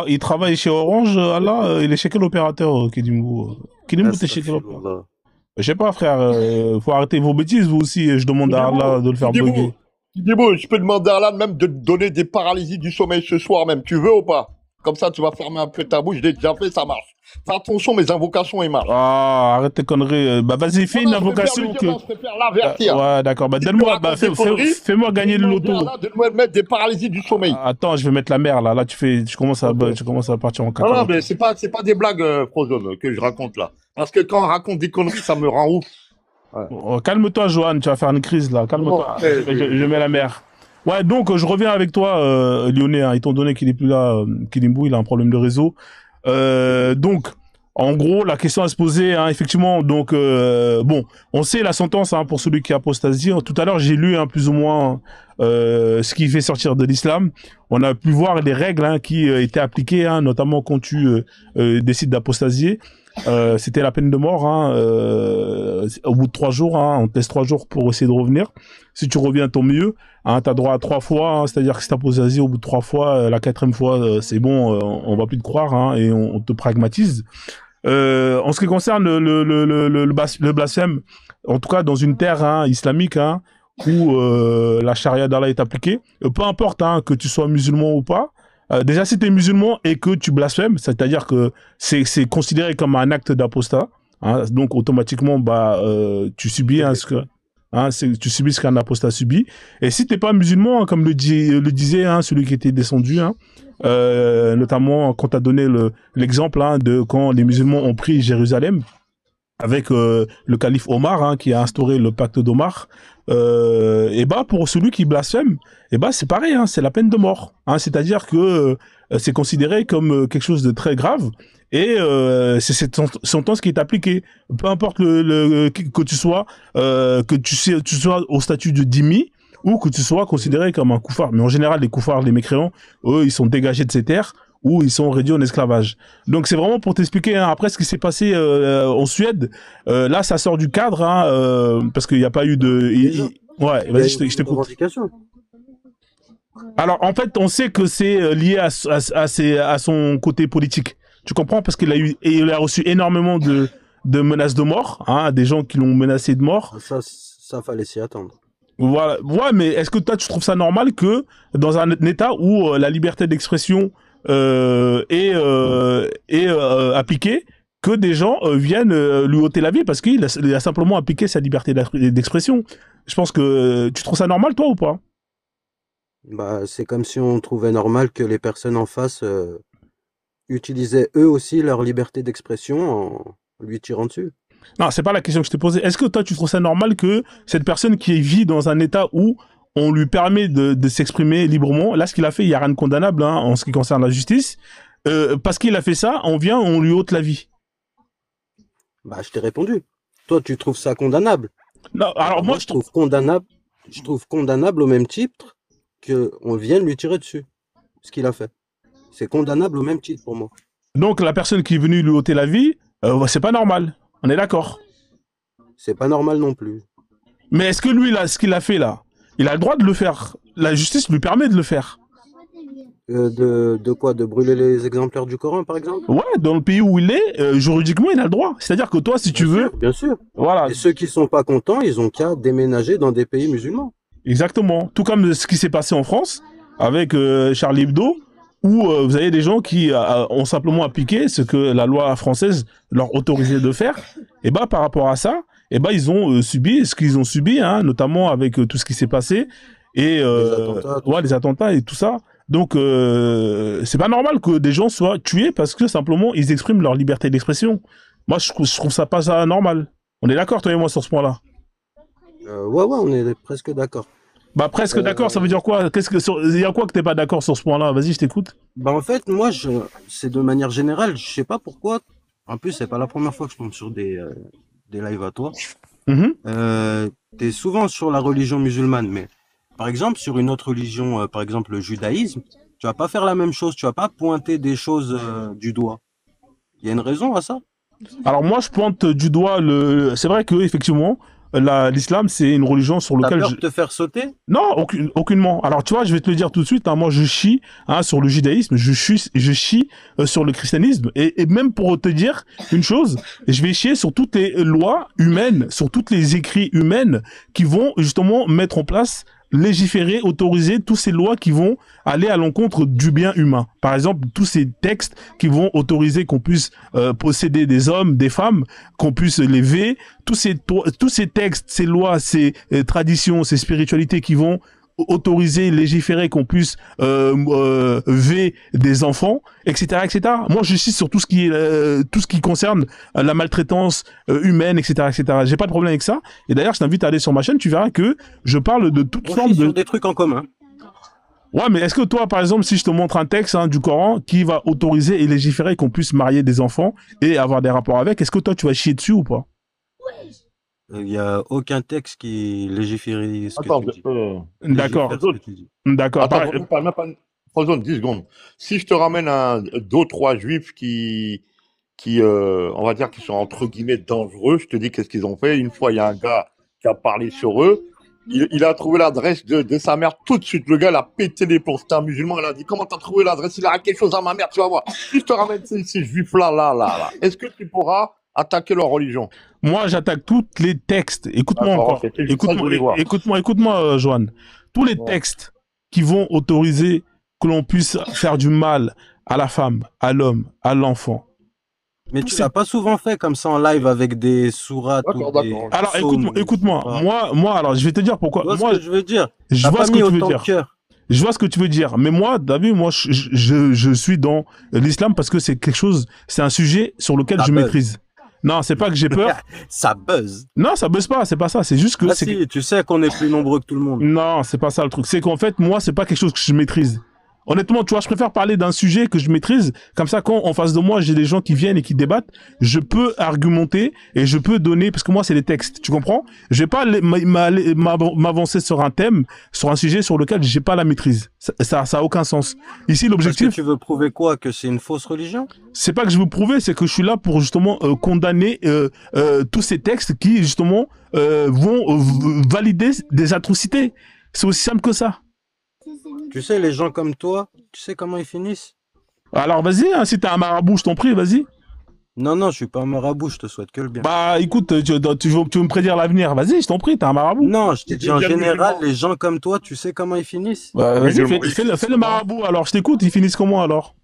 Il travaille chez Orange, Allah. Il est chez quel opérateur, Kilimbo? Kilimbo, t'es chez quel opérateur? Astaghfirullah. Je sais pas, frère. Faut arrêter vos bêtises, vous aussi. Je demande à Allah de le faire bugger. Kidimbo, je peux demander à Allah même de te donner des paralysies du sommeil ce soir même. Tu veux ou pas? Comme ça, tu vas fermer un peu ta bouche. Je l'ai déjà fait, ça marche. Fais attention, mes invocations, ils marchent. Ah, arrête tes conneries. Bah, vas-y, fais une invocation que... Je préfère l'avertir. Ouais, d'accord. Bah, Si donne-moi, tu bah, racontes des conneries, fais-moi gagner le je vais demander loto. à Allah de nous mettre des paralysies du sommeil. Attends, je vais mettre la mer, là. Là, tu commences à partir en Non, cacahuète. non, mais c'est pas des blagues, Frozone, que je raconte là. Parce que quand on raconte des conneries, ça me rend ouf. Ouais. Oh, calme-toi, Johan, tu vas faire une crise, là. Calme-toi. Bon, Je mets la mer. Ouais, donc, je reviens avec toi, Lyonnais, hein, étant donné qu'il est plus là, Kilimbo, il a un problème de réseau. Donc, en gros, la question à se poser, hein, effectivement, donc, bon, on sait la sentence, hein, pour celui qui a apostasie. Tout à l'heure, j'ai lu, hein, plus ou moins, ce qui fait sortir de l'islam. On a pu voir les règles, hein, qui étaient appliquées, hein, notamment quand tu décides d'apostasier. C'était la peine de mort, hein, au bout de 3 jours, hein, on te laisse 3 jours pour essayer de revenir. Si tu reviens, tant mieux. Hein, t'as droit à 3 fois, hein, c'est-à-dire que si t'apostasies au bout de 3 fois, la 4e fois, c'est bon, on va plus te croire, hein, et on te pragmatise. En ce qui concerne le blasphème, en tout cas dans une terre, hein, islamique, hein, où la charia d'Allah est appliquée, peu importe, hein, que tu sois musulman ou pas, déjà si tu es musulman et que tu blasphèmes, c'est-à-dire que c'est considéré comme un acte d'apostat, hein, donc automatiquement bah tu subis tu subis ce qu'un apostat subit. Et si t'es pas musulman, hein, comme le disait, hein, celui qui était descendu, hein, notamment quand tu as donné l'exemple, hein, de quand les musulmans ont pris Jérusalem avec le calife Omar, hein, qui a instauré le pacte d'Omar, et bah pour celui qui blasphème, et bah c'est pareil, hein, c'est la peine de mort, hein, c'est-à-dire que c'est considéré comme quelque chose de très grave, et c'est cette sentence qui est appliquée, peu importe que tu sois tu sois au statut de dhimmi ou que tu sois considéré comme un koufar. Mais en général, les koufars, les mécréants, eux, ils sont dégagés de ces terres ou ils sont réduits en esclavage. Donc c'est vraiment pour t'expliquer, hein, après ce qui s'est passé en Suède. Là, ça sort du cadre, hein, parce qu'il n'y a pas eu de... Ouais, vas-y, je t'écoute. Alors, en fait, on sait que c'est lié à son côté politique. Tu comprends? Parce il a reçu énormément de menaces de mort, hein, des gens qui l'ont menacé de mort. Ça fallait s'y attendre. Voilà. Ouais, mais est-ce que toi, tu trouves ça normal que dans un État où la liberté d'expression est appliquée, que des gens viennent lui ôter la vie parce qu'il a simplement appliqué sa liberté d'expression? Je pense que tu trouves ça normal, toi, ou pas? Bah, c'est comme si on trouvait normal que les personnes en face utilisaient eux aussi leur liberté d'expression en lui tirant dessus. Non, c'est pas la question que je t'ai posée. Est-ce que toi, tu trouves ça normal que cette personne qui vit dans un état où on lui permet de s'exprimer librement, là, ce qu'il a fait, il n'y a rien de condamnable, hein, en ce qui concerne la justice, parce qu'il a fait ça, on lui ôte la vie? Bah, je t'ai répondu. Toi, tu trouves ça condamnable? Non, alors moi, je trouve condamnable. Je trouve condamnable au même titre qu'on vienne lui tirer dessus. Ce qu'il a fait. C'est condamnable au même titre pour moi. Donc, la personne qui est venue lui ôter la vie, c'est pas normal. On est d'accord? C'est pas normal non plus. Mais est-ce que lui, là, ce qu'il a fait là, il a le droit de le faire? La justice lui permet de le faire. De quoi? De brûler les exemplaires du Coran, par exemple? Ouais, dans le pays où il est, juridiquement, il a le droit. C'est-à-dire que toi, si tu Bien veux, sûr, bien sûr. voilà, Et ceux qui sont pas contents, ils ont qu'à déménager dans des pays musulmans. exactement. Tout comme ce qui s'est passé en France avec Charlie Hebdo, où vous avez des gens qui ont simplement appliqué ce que la loi française leur autorisait de faire. Et bah, par rapport à ça, et bah, ils ont subi ce qu'ils ont subi, hein, notamment avec tout ce qui s'est passé et Les attentats, tout ouais, les ça. attentats et tout ça. Donc, c'est pas normal que des gens soient tués parce que simplement ils expriment leur liberté d'expression. Moi, je trouve ça pas ça normal. On est d'accord, toi et moi, sur ce point-là. Ouais, ouais, on est presque d'accord. Bah, presque d'accord, ça veut dire quoi? Il y a quoi que t'es pas d'accord sur ce point-là? Vas-y, je t'écoute. Bah en fait, c'est de manière générale, je sais pas pourquoi. En plus, c'est pas la première fois que je tombe sur des lives à toi. Mhm. T'es souvent sur la religion musulmane, mais par exemple, sur une autre religion, par exemple le judaïsme, tu vas pas faire la même chose, tu vas pas pointer des choses du doigt. Il y a une raison à ça? Alors moi, je pointe du doigt C'est vrai que effectivement, l'islam, c'est une religion sur T'as laquelle peur de te faire sauter? non, aucunement. Alors tu vois, je vais te le dire tout de suite. Hein, moi, je chie sur le judaïsme, je chie sur le christianisme, et même pour te dire une chose, je vais chier sur toutes les lois humaines, sur toutes les écrits humaines qui vont justement mettre en place, légiférer, autoriser toutes ces lois qui vont aller à l'encontre du bien humain. Par exemple, tous ces textes qui vont autoriser qu'on puisse posséder des hommes, des femmes, qu'on puisse lever, tous ces textes, ces lois, ces traditions, ces spiritualités qui vont autoriser, légiférer qu'on puisse ver des enfants, etc., etc. Moi, je suis sur tout ce qui concerne la maltraitance humaine, etc., etc. J'ai pas de problème avec ça. Et d'ailleurs, je t'invite à aller sur ma chaîne. Tu verras que je parle de toute On forme chie de. sur des trucs en commun. Ouais, mais est-ce que toi, par exemple, si je te montre un texte du Coran qui va autoriser et légiférer qu'on puisse marier des enfants et avoir des rapports avec, est-ce que toi, tu vas chier dessus ou pas? Il y a aucun texte qui légifère ce que Attends, tu dis. D'accord, Légifère ce que tu dis. d'accord. attends, Pareil- même pas Frozone, 10 secondes. Si je te ramène deux, trois juifs on va dire, qui sont entre guillemets dangereux, je te dis qu'est-ce qu'ils ont fait. Une fois, il y a un gars qui a parlé sur eux. Il a trouvé l'adresse de sa mère tout de suite. Le gars, il a pété les plombs. C'était un musulman. Il a dit, comment t'as trouvé l'adresse? Il a quelque chose à ma mère, tu vas voir. Si je te ramène ces juifs-là, là, est-ce que tu pourras attaquer leur religion? Moi, j'attaque tous les textes. Écoute-moi D'accord, encore. ok. C'est juste ça que je voulais voir. Écoute-moi, Joanne. Tous les Ouais. textes qui vont autoriser que l'on puisse faire du mal à la femme, à l'homme, à l'enfant. Mais Tous tu ces- l'as pas souvent fait comme ça en live avec des sourates ou D'accord, des d'accord. Alors, psaumes, écoute-moi. je sais pas. Moi, alors, je vais te dire pourquoi. Tu vois Moi, ce que je veux dire? je T'as vois pas ce que mis tu veux autant de dire. cœur. Je vois ce que tu veux dire. Mais moi, David, moi, je suis dans l'islam parce que c'est quelque chose, c'est un sujet sur lequel Ça je buzz. maîtrise. Non, c'est pas que j'ai peur. Ça buzz. Non, ça buzz pas. C'est pas ça. C'est juste que Ah si, tu sais qu'on est plus nombreux que tout le monde. Non, c'est pas ça le truc. C'est qu'en fait, moi, c'est pas quelque chose que je maîtrise. Honnêtement, tu vois, je préfère parler d'un sujet que je maîtrise. Comme ça, quand en face de moi, j'ai des gens qui viennent et qui débattent, je peux argumenter et je peux donner, parce que moi, c'est les textes. Tu comprends? Je vais pas m'avancer sur un thème, sur un sujet sur lequel j'ai pas la maîtrise. Ça a aucun sens. Ici, Parce que l'objectif, tu veux prouver quoi? Que c'est une fausse religion? c'est pas que je veux prouver, c'est que je suis là pour justement condamner tous ces textes qui justement vont valider des atrocités. C'est aussi simple que ça. Tu sais, les gens comme toi, tu sais comment ils finissent? Alors vas-y, hein, si t'es un marabout, je t'en prie, vas-y. Non, je suis pas un marabout, je te souhaite que le bien. Bah écoute, tu veux me prédire l'avenir, vas-y, je t'en prie, t'es un marabout. Non, je t'ai dit en Bien général, musulman. les gens comme toi, tu sais comment ils finissent? Bah, vas-y, Musulman. fais le marabout, alors je t'écoute, ils finissent comment alors?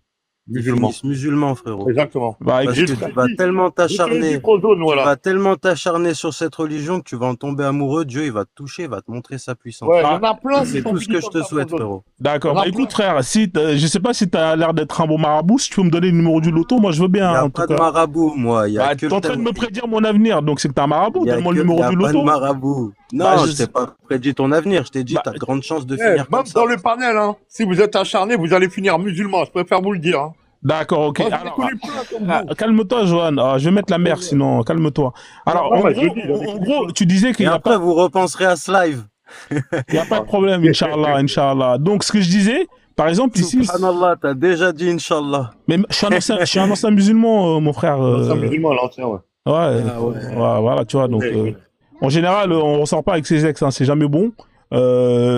Ils Musulman. finissent musulmans, frérot. Exactement. Bah Parce écoute, que tu vas tellement t'acharner, Frozone, tu voilà. vas tellement t'acharner sur cette religion que tu vas en tomber amoureux. Dieu, il va te toucher, il va te montrer sa puissance. Ouais, il y en a plein qui C'est sont tout ce que finis je comme te ça, souhaite, Frozone. frérot. d'accord. Il y en Bah a écoute plein. frère, si je sais pas si t'as l'air d'être un bon marabout, si tu veux me donner le numéro du loto, moi je veux Il bien, n'y a en pas tout de cas. marabout, moi. Il y a Bah que t'es en le train de thème. me prédire mon avenir, donc c'est que t'es un marabout, Il y a donne-moi le que- il y numéro a du pas de loto. marabout. Non, Bah, je t'ai pas prédit ton avenir. Je t'ai dit, Bah, t'as de grandes chances de Eh, finir comme même ça. dans le panel, hein, si vous êtes acharné, vous allez finir musulman. Je préfère vous le dire. Hein. d'accord, ok. Moi, je Alors, connais plein comme vous. calme-toi, Johan. Ah, je vais mettre la mer, sinon, calme-toi. Alors, non, en mais gros, je dis, j'en ai en gros, tu disais qu'il Et n'y a après, pas, vous repenserez à ce live. il y a pas de problème, Inch'Allah, Inch'Allah. Donc, ce que je disais, par exemple, ici, Subhanallah, t'as déjà dit Inch'Allah. mais je suis un ancien musulman, mon frère. C'est un musulman, l'ancien, ouais. Ouais, Ah ouais. voilà, tu vois. Donc, Ouais. en général, on ressort pas avec ses ex, hein, c'est jamais bon.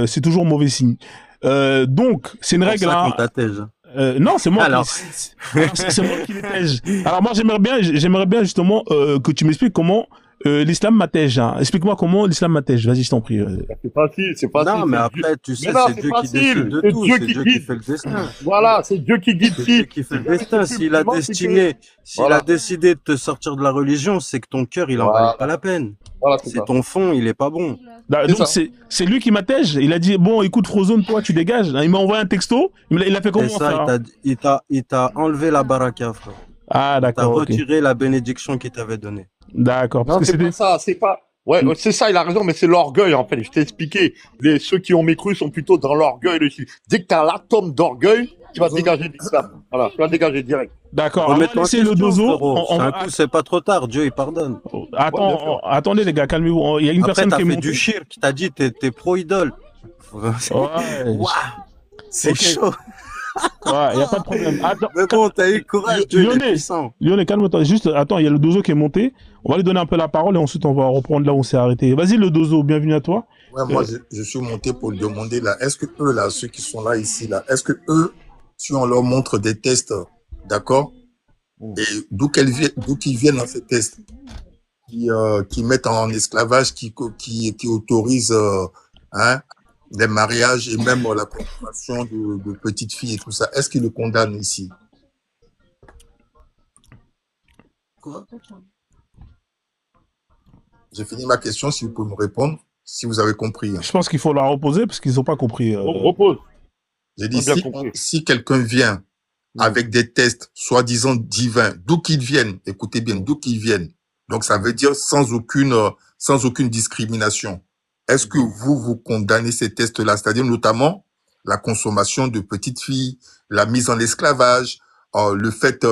C'est toujours mauvais signe. Donc, c'est une Pour règle, ça qu'on hein. t'attège. Non, c'est moi Alors, c'est moi qui m'attège. Alors moi, j'aimerais bien justement que tu m'expliques comment l'islam m'attège. Hein. Explique-moi comment l'islam m'attège. Vas-y, je t'en prie. C'est facile, c'est facile. non, mais C'est Dieu. après, tu Mais sais, non, c'est c'est Dieu qui décide facile. de C'est tout. Dieu C'est qui Dieu qui guide. fait le destin. Voilà, c'est Dieu qui guide C'est Dieu qui. qui fait le Le destin. reste S'il a simplement, c'est que. destiné, s'il a Voilà. décidé de te sortir de la religion, c'est que ton cœur, il en valait pas la peine. Voilà, c'est C'est ça. ton fond, il est pas bon. C'est Donc ça. c'est lui qui m'attège. Il a dit bon, écoute Frozone, toi tu dégages. Il m'a envoyé un texto. Il a fait Et comment ça, frère? il t'a enlevé la baraka, frère. Ah Il t'a d'accord, ok. retiré la bénédiction qu'il t'avait donnée. D'accord. Parce Non, que c'est c'était. pas ça, c'est pas. Ouais, c'est ça, il a raison, mais c'est l'orgueil, en fait. Je t'ai expliqué. Ceux qui ont mécru sont plutôt dans l'orgueil dessus. Dès que t'as l'atome d'orgueil, tu vas dégager de l'islam. Voilà, tu vas dégager direct. D'accord. On va Remets-toi en laisser le question, dozo. frérot. On Un va... coup, c'est pas trop tard. Dieu, il pardonne. Ouais, bien sûr. Attendez les gars, calmez-vous. Il y a une Après, personne t'as qui est fait montée. du shirk. T'as dit, t'es pro-idole. Ouais. Waouh, c'est Ok. chaud. Ouais, il y a pas de problème. Attends. Mais bon, t'as eu courage, Dieu, il est Lyonnais, puissant. Lyonnais, calme-toi. Juste, attends, il y a le dozo qui est monté. On va lui donner un peu la parole et ensuite on va reprendre là où on s'est arrêté. Vas-y le dozo, bienvenue à toi. Ouais, moi, je suis monté pour demander là, est-ce que eux, là, ceux qui sont là, ici, là, est-ce que eux, si on leur montre des tests, d'accord, et d'où qu'ils viennent dans ces tests, qui mettent en esclavage, qui autorisent, hein, les mariages et même la consommation de petites filles et tout ça, est-ce qu'ils le condamnent ici? Quoi? J'ai fini ma question, si vous pouvez me répondre, si vous avez compris. Je pense qu'il faut la reposer parce qu'ils n'ont pas compris. On repose. J'ai dit, On a bien compris. si quelqu'un vient avec des tests soi-disant divins, d'où qu'ils viennent, écoutez bien, d'où qu'ils viennent, donc ça veut dire sans aucune discrimination. Est-ce que vous condamnez ces tests-là, c'est-à-dire notamment la consommation de petites filles, la mise en esclavage, le fait...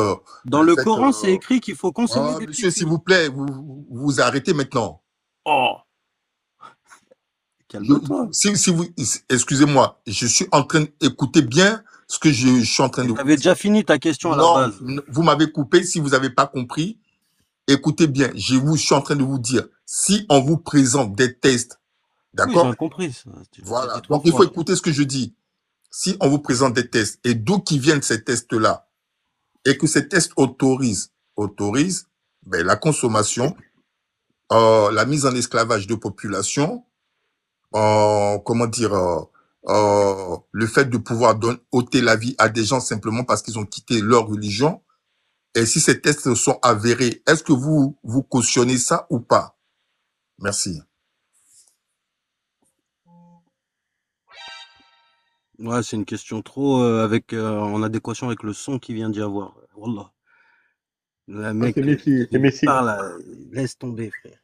Dans le Coran, c'est écrit qu'il faut consommer des monsieur, s'il vous plaît, vous arrêtez maintenant. Oh, calme-toi. Excusez-moi, je suis en train d'écouter bien ce que je suis en train de vous dire. Tu avais déjà fini ta question à la base. Non, vous m'avez coupé. Si vous n'avez pas compris, écoutez bien. Je suis en train de vous dire, si on vous présente des tests, d'accord? Oui, j'ai compris ça. Voilà. Donc, il faut écouter ce que je dis. Si on vous présente des tests et d'où qui viennent ces tests-là et que ces tests autorisent ben, la consommation, la mise en esclavage de population, comment dire, le fait de pouvoir ôter la vie à des gens simplement parce qu'ils ont quitté leur religion. Et si ces tests sont avérés, est-ce que vous cautionnez ça ou pas? Merci. Ouais, c'est une question trop en adéquation avec le son qu'il vient d'y avoir. Wallah. Le mec c'est Messi. parle, laisse tomber, frère.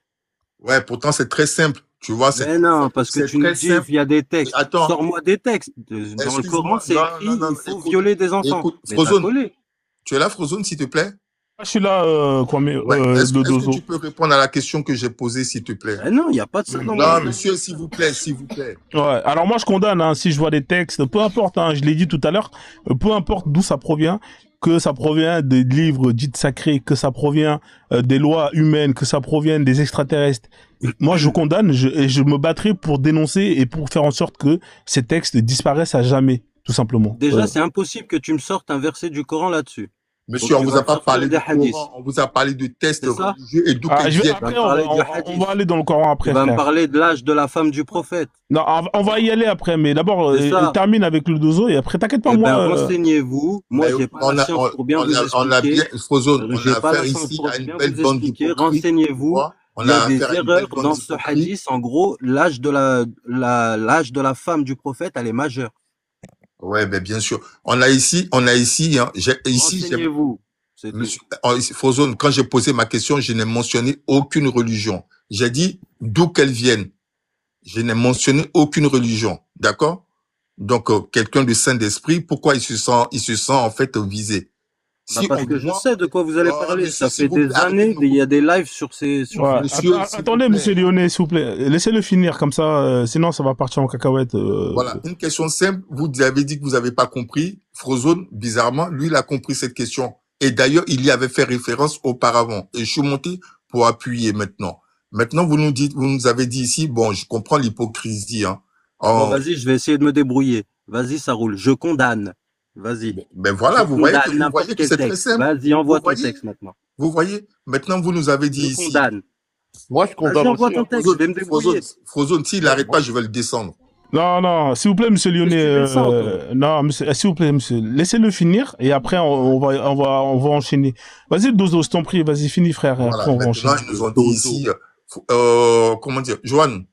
Ouais, pourtant c'est très simple. Tu vois, Mais non, parce que tu nous dis, il y a des textes. Attends. Sors-moi des textes. Dans le Coran, c'est écrit, il faut violer des enfants. Écoute, Mais t'as Frozone, collé. tu es là, Frozone, s'il te plaît? Je suis là, Kwame, Est-ce le que dozo. tu peux répondre à la question que j'ai posée, s'il te plaît? Non, il n'y a pas de ça dans Non, monsieur, s'il vous plaît, s'il vous plaît. Ouais. Alors moi je condamne, hein, si je vois des textes, peu importe, hein, je l'ai dit tout à l'heure, peu importe d'où ça provient, que ça provient des livres dits sacrés, que ça provient des lois humaines, que ça provient des extraterrestres. Moi je condamne et je me battrai pour dénoncer et pour faire en sorte que ces textes disparaissent à jamais, tout simplement. Déjà, c'est impossible que tu me sortes un verset du Coran là-dessus. Monsieur, on vous a pas parlé de Coran, on vous a parlé de tests religieux et d'où qu'ils viennent. Après, on va aller dans le Coran après. Tu vas me parler de l'âge de la femme du prophète. Non, on va y aller après, mais d'abord, termine avec le dozo et après, t'inquiète pas, moi. Renseignez-vous. Moi, j'ai pas la science pour bien vous expliquer. On a bien, Frozone, on a affaire ici à une belle bande d'hypocrites. Renseignez-vous. Il y a des erreurs dans ce hadith. En gros, l'âge de la femme du prophète, elle est majeure. Ouais, ben bien sûr. On a ici, hein, renseignez-vous. Monsieur Frozone, quand j'ai posé ma question, je n'ai mentionné aucune religion. J'ai dit d'où qu'elles viennent. Je n'ai mentionné aucune religion. D'accord? Donc, quelqu'un de saint d'esprit, pourquoi il se sent en fait visé? Parce que je sais de quoi vous allez parler. Ça fait des années, il y a des lives sur ces... Attendez, monsieur Lyonnais, s'il vous plaît. Laissez-le finir, comme ça, sinon ça va partir en cacahuète. Voilà, une question simple. Vous avez dit que vous n'avez pas compris. Frozone, bizarrement, lui, il a compris cette question. Et d'ailleurs, il y avait fait référence auparavant. Et je suis monté pour appuyer maintenant. Maintenant, vous nous avez dit ici, bon, je comprends l'hypocrisie, hein. Bon, vas-y, je vais essayer de me débrouiller. Vas-y, ça roule. Je condamne. Vas-y. Ben voilà, Je vous voyez condamne que n'importe quel c'est très texte. simple. Vas-y, Vous envoie ton voyez, texte maintenant. vous voyez. Maintenant, vous nous avez dit Je ici, condamne. Moi, je Vas-y, condamne envoie aussi. ton Hein. texte. Je vais me débrouiller. Frozone, s'il Ouais, n'arrête moi, pas, je vais le descendre. Non, non, s'il vous plaît, monsieur Qu'est-ce que Lyonnais, tu descends, toi? non, monsieur, s'il vous plaît, monsieur, laissez-le finir, et après, on va enchaîner. Vas-y, Dozo, je t'en prie, vas-y, finis, frère, et Voilà. après, on va Maintenant, enchaîner. ils nous ont dit Dozo. ici, comment dire, Johan,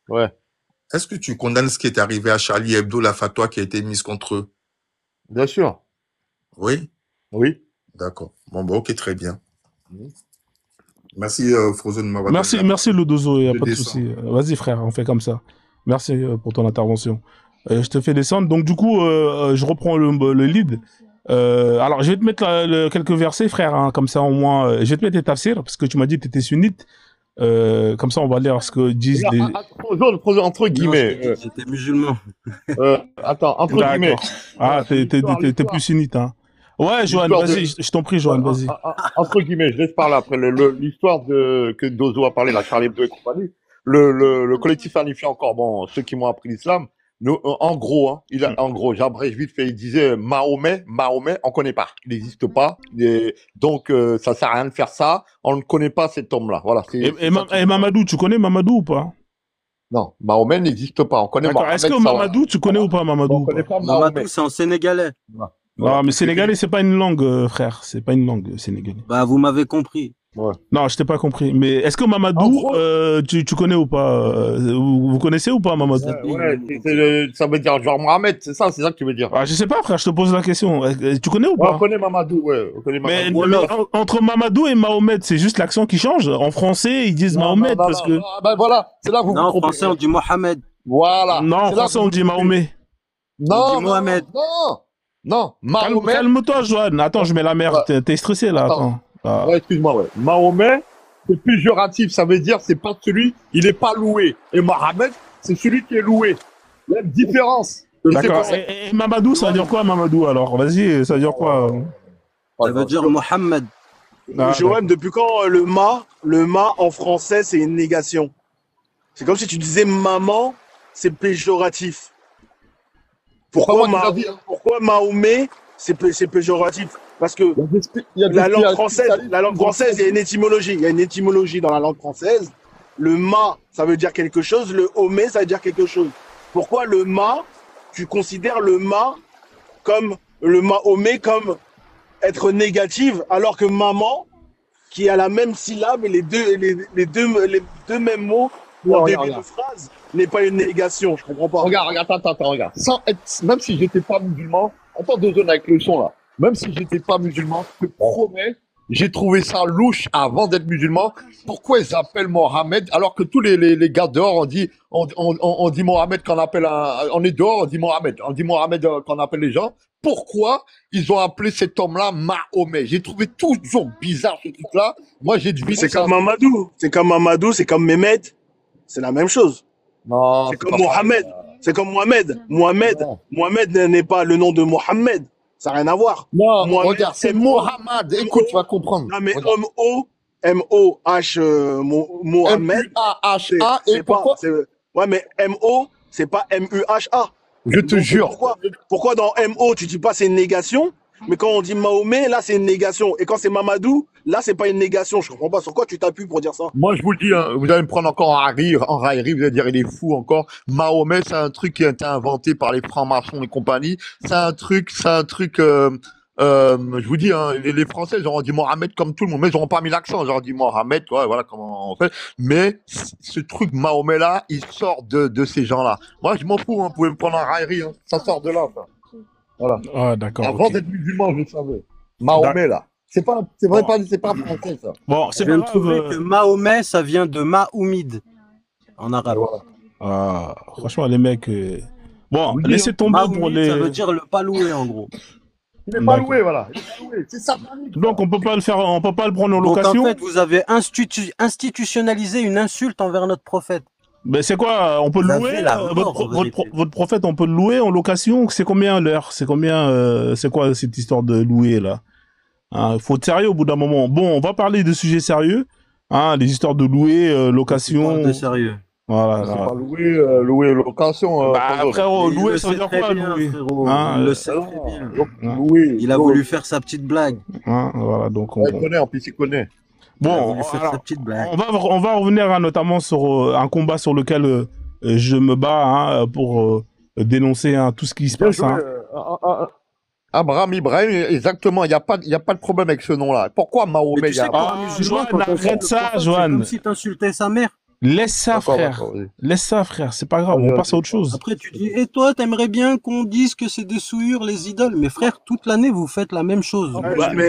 Ouais, est-ce que tu condamnes ce qui est arrivé à Charlie Hebdo, la fatwa qui a été mise contre eux? bien sûr. Oui? Oui. D'accord. Bon, bah, ok, très bien. Mhm. Merci, Frozone, de m'avoir donné la Merci, parole. le Dozo, y a Je pas de descends. souci. Vas-y, frère, on fait comme ça. Merci pour ton intervention. Je te fais descendre. Donc, du coup, je reprends le lead. Alors, je vais te mettre quelques versets, frère, hein, comme ça, au moins, je vais te mettre tes tafsirs, parce que tu m'as dit que tu étais sunnite. Comme ça, on va lire ce que disent les... Frozone, entre Non, guillemets. j'étais musulman. Attends, entre guillemets. D'accord. Ah, Voilà, t'es plus l'histoire. sunnite, hein. Ouais, Johan, L'histoire vas-y, de. je t'en prie, Johan, vas-y. Entre guillemets, je laisse parler après. L'histoire que Dozo a parlé, la Charlie Hebdo et compagnie. Le collectif planifié encore, bon, ceux qui m'ont appris l'islam, en gros, hein, en gros, j'abrège vite fait, il disait Mahomet, on connaît pas. Il n'existe pas. Donc, ça sert à rien de faire ça. On ne connaît pas cet homme-là. Voilà. Et Mamadou, tu connais Mamadou ou pas? Non, Mahomet n'existe pas. On connaît D'accord. Mohamed Est-ce que Salah. Mamadou, tu connais ou pas Mamadou On ou pas? connaît pas Mamadou, Mahomet. c'est en sénégalais. Voilà. Non, mais sénégalais, c'est pas une langue, frère. C'est pas une langue, sénégalais. Bah, vous m'avez compris. Ouais. Non, je t'ai pas compris. Mais est-ce que En Mamadou, gros, tu connais ou pas? Vous connaissez ou pas Mamadou? ça veut dire genre Mohamed, c'est ça que tu veux dire. Ah, je sais pas, frère, je te pose la question. Tu connais ou Ouais, on pas? connaît Mamadou, ouais. On connaît Mais, Mamadou. entre Mamadou et Mahomet, c'est juste l'accent qui change. En français, ils disent Mahomet parce que... Ben voilà, c'est là que vous Non, vous en français, on dit Mohamed. Voilà. Non, en C'est là français, que on vous dit vous Mahomet. Non, dit Mohamed. Non, Mahomet. Calme-toi, Johan. Attends, je mets la merde. Ouais. T'es stressé, là. Attends. Ah. Ouais, excuse-moi, ouais. Mahomet, c'est péjoratif, ça veut dire c'est pas celui, il est pas loué. Et Mohamed, c'est celui qui est loué. Il y a une différence. D'accord. Et Mamadou, ça veut dire quoi, Mamadou, alors? Vas-y, ça veut dire quoi? Ça veut dire Mohamed. Ah, Johan, depuis quand le ma en français, c'est une négation? C'est comme si tu disais maman, c'est péjoratif. Pourquoi Mahomet, c'est péjoratif? Parce que la langue française, il y a une étymologie. Il y a une étymologie dans la langue française. Le ma, ça veut dire quelque chose. Le homé, ça veut dire quelque chose. Pourquoi le ma, tu considères le ma comme le Mahomet comme être négative, alors que maman, qui a la même syllabe et les deux mêmes mots en début de phrase, n'est pas une négation. Je comprends pas. Regarde, attends, regarde. Même si j'étais pas musulman, attends 2 secondes avec le son là. Même si j'étais pas musulman, je te promets, j'ai trouvé ça louche avant d'être musulman. Pourquoi ils appellent Mohamed alors que tous les gars dehors on dit Mohamed quand on appelle on est dehors, on dit Mohamed quand on appelle les gens. Pourquoi ils ont appelé cet homme-là Mahomet? J'ai trouvé toujours bizarre ce truc-là. Moi j'ai deviné. C'est comme Mamadou, c'est comme Mehmet. C'est la même chose. Non. C'est comme Mohamed. C'est comme Mohamed. Mohamed n'est pas le nom de Mohamed. Ça n'a rien à voir. Non, Mohamed, regarde, c'est Mohamed. Écoute, tu vas comprendre. Non, mais M-O-H, Mohamed. M-U-A-H-A, et pourquoi? Ouais, mais M-O, c'est pas M-U-H-A. Je te jure. Pourquoi dans M-O, tu dis pas c'est une négation, mais quand on dit Mahomet, là, c'est une négation. Et quand c'est Mamadou, là, c'est pas une négation. Je comprends pas. Sur quoi tu t'appuies pour dire ça? Moi, je vous le dis, hein, vous allez me prendre encore en raillerie, vous allez dire, il est fou encore. Mahomet, c'est un truc qui a été inventé par les francs-maçons et compagnie. C'est un truc, je vous dis, hein, les Français, ils auront dit Mohamed comme tout le monde, mais ils n'auront pas mis l'accent. Ils auront dit Mohamed, ouais, voilà comment on fait. Mais ce truc Mahomet-là, il sort de ces gens-là. Moi, je m'en fous, hein, vous pouvez me prendre en raillerie, hein. Ça sort de là, ça. Voilà. Ah, d'accord. Avant d'être musulman, je le savais. Mahomet, là. C'est pas français, ça. Bon, c'est Je viens de trouver que Mahomet, ça vient de Mahoumid, en arabe. Voilà. Ah, franchement, les mecs... Bon, Oui, laissez tomber Mahoumid, pour les... ça veut dire le pas loué, en gros. Il n'est pas loué, voilà. Il est pas loué. C'est ça. Donc, on peut pas le prendre en Donc, location. en fait, vous avez institutionnalisé une insulte envers notre prophète. Mais c'est quoi? On peut Vous louer avez la mort, en vérité. votre prophète, on peut le louer en location? C'est combien l'heure? C'est combien? C'est quoi cette histoire de louer là? Hein, faut être sérieux au bout d'un moment. Bon, on va parler de sujets sérieux. Hein, les histoires de louer, location. On parle de sérieux. Voilà. C'est Voilà. pas louer location, Bah, Tonton. frérot, Mais il louer, le ça veut sait dire très quoi, bien, louer? frérot. Hein, Il le sait très Ah, bien. hein, louer. Il a voulu faire sa petite blague. voilà, donc Il connaît, en plus, il connaît. Il a bon, voulu faire sa alors, petite blague. on va revenir hein, notamment sur un combat sur lequel je me bats hein, pour dénoncer hein, tout ce qui se Bien passe. joué. Hein. Abraham Ibrahim, exactement, il n'y a pas de problème avec ce nom-là. Pourquoi Mais Mahomet, tu il y a sais, pour un Ah, musulman, Joanne, quand on arrête insulte le ça, prophète, c'est Joanne. comme si t'insultais sa mère. Laisse ça, D'accord, frère. d'accord, vas-y. Laisse ça, frère. C'est pas grave. Vas-y, On passe à vas-y. autre chose. Après, tu dis, et toi, t'aimerais bien qu'on dise que c'est des souillures, les idoles. Mais frère, toute l'année, vous faites la même chose. Ouais, Bah, mais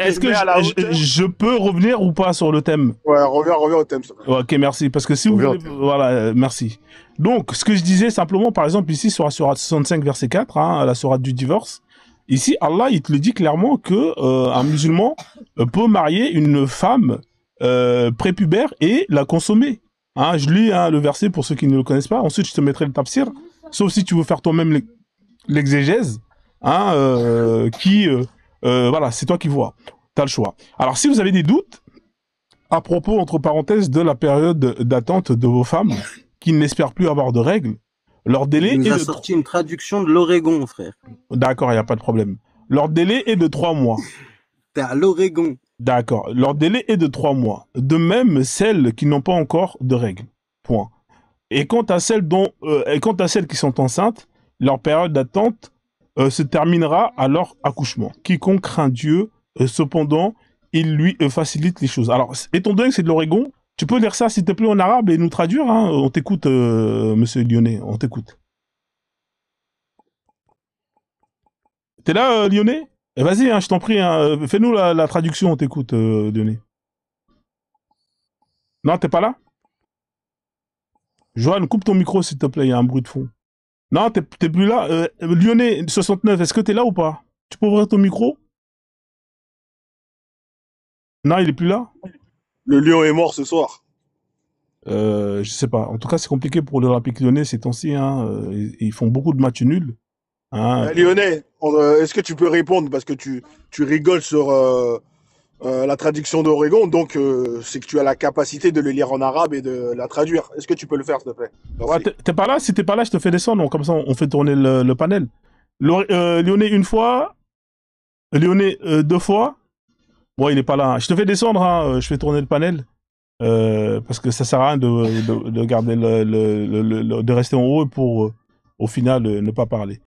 est-ce que mets à la hauteur. je peux revenir ou pas sur le thème? Ouais, reviens au thème. s'il te plaît. Ok, merci. Parce que si vous Reviens au voulez, thème. voilà, merci. Donc, ce que je disais simplement, par exemple, ici sur la sourate 65, verset 4, hein, la sourate du divorce, ici, Allah, il te le dit clairement que un musulman peut marier une femme prépubère et la consommer. Hein, je lis hein, le verset pour ceux qui ne le connaissent pas. Ensuite, je te mettrai le tafsir, sauf si tu veux faire toi-même l'exégèse, hein, voilà, c'est toi qui vois. T'as le choix. Alors, si vous avez des doutes à propos, entre parenthèses, de la période d'attente de vos femmes qui n'espèrent plus avoir de règles, leur délai Il nous est a de... sorti une traduction de l'Oregon, frère. D'accord, il n'y a pas de problème. Leur délai est de 3 mois. T'es à l'Oregon. D'accord. Leur délai est de 3 mois. De même, celles qui n'ont pas encore de règles. Point. Et quant à celles qui sont enceintes, leur période d'attente se terminera à leur accouchement. Quiconque craint Dieu, cependant, il lui facilite les choses. Alors, étant donné que c'est de l'Oregon, tu peux lire ça, s'il te plaît, en arabe et nous traduire, hein. On t'écoute, monsieur Lyonnais, on t'écoute. T'es là, Lyonnais? Vas-y, hein, je t'en prie, hein, fais-nous la traduction, on t'écoute, Lyonnais. Non, t'es pas là? Joanne, coupe ton micro, s'il te plaît, il y a un bruit de fond. Non, t'es plus là. Lyonnais, 69, est-ce que t'es là ou pas? Tu peux ouvrir ton micro? Non, il est plus là? Le lion est mort ce soir. Je sais pas. En tout cas, c'est compliqué pour l'Olympique lyonnais ces temps-ci. Hein. Ils font beaucoup de matchs nuls. Hein. Lyonnais, est-ce que tu peux répondre parce que tu rigoles sur la traduction d'Oregon, donc c'est que tu as la capacité de le lire en arabe et de la traduire. Est-ce que tu peux le faire, s'il te plaît? Merci. Ouais, t'es pas là? Si t'es pas là, je te fais descendre. Comme ça, on fait tourner le panel. Lyonnais une fois. Lyonnais 2 fois. Bon, il est pas là. Je te fais descendre. Hein. Je fais tourner le panel. Parce que ça sert à rien de garder de rester en haut pour au final ne pas parler.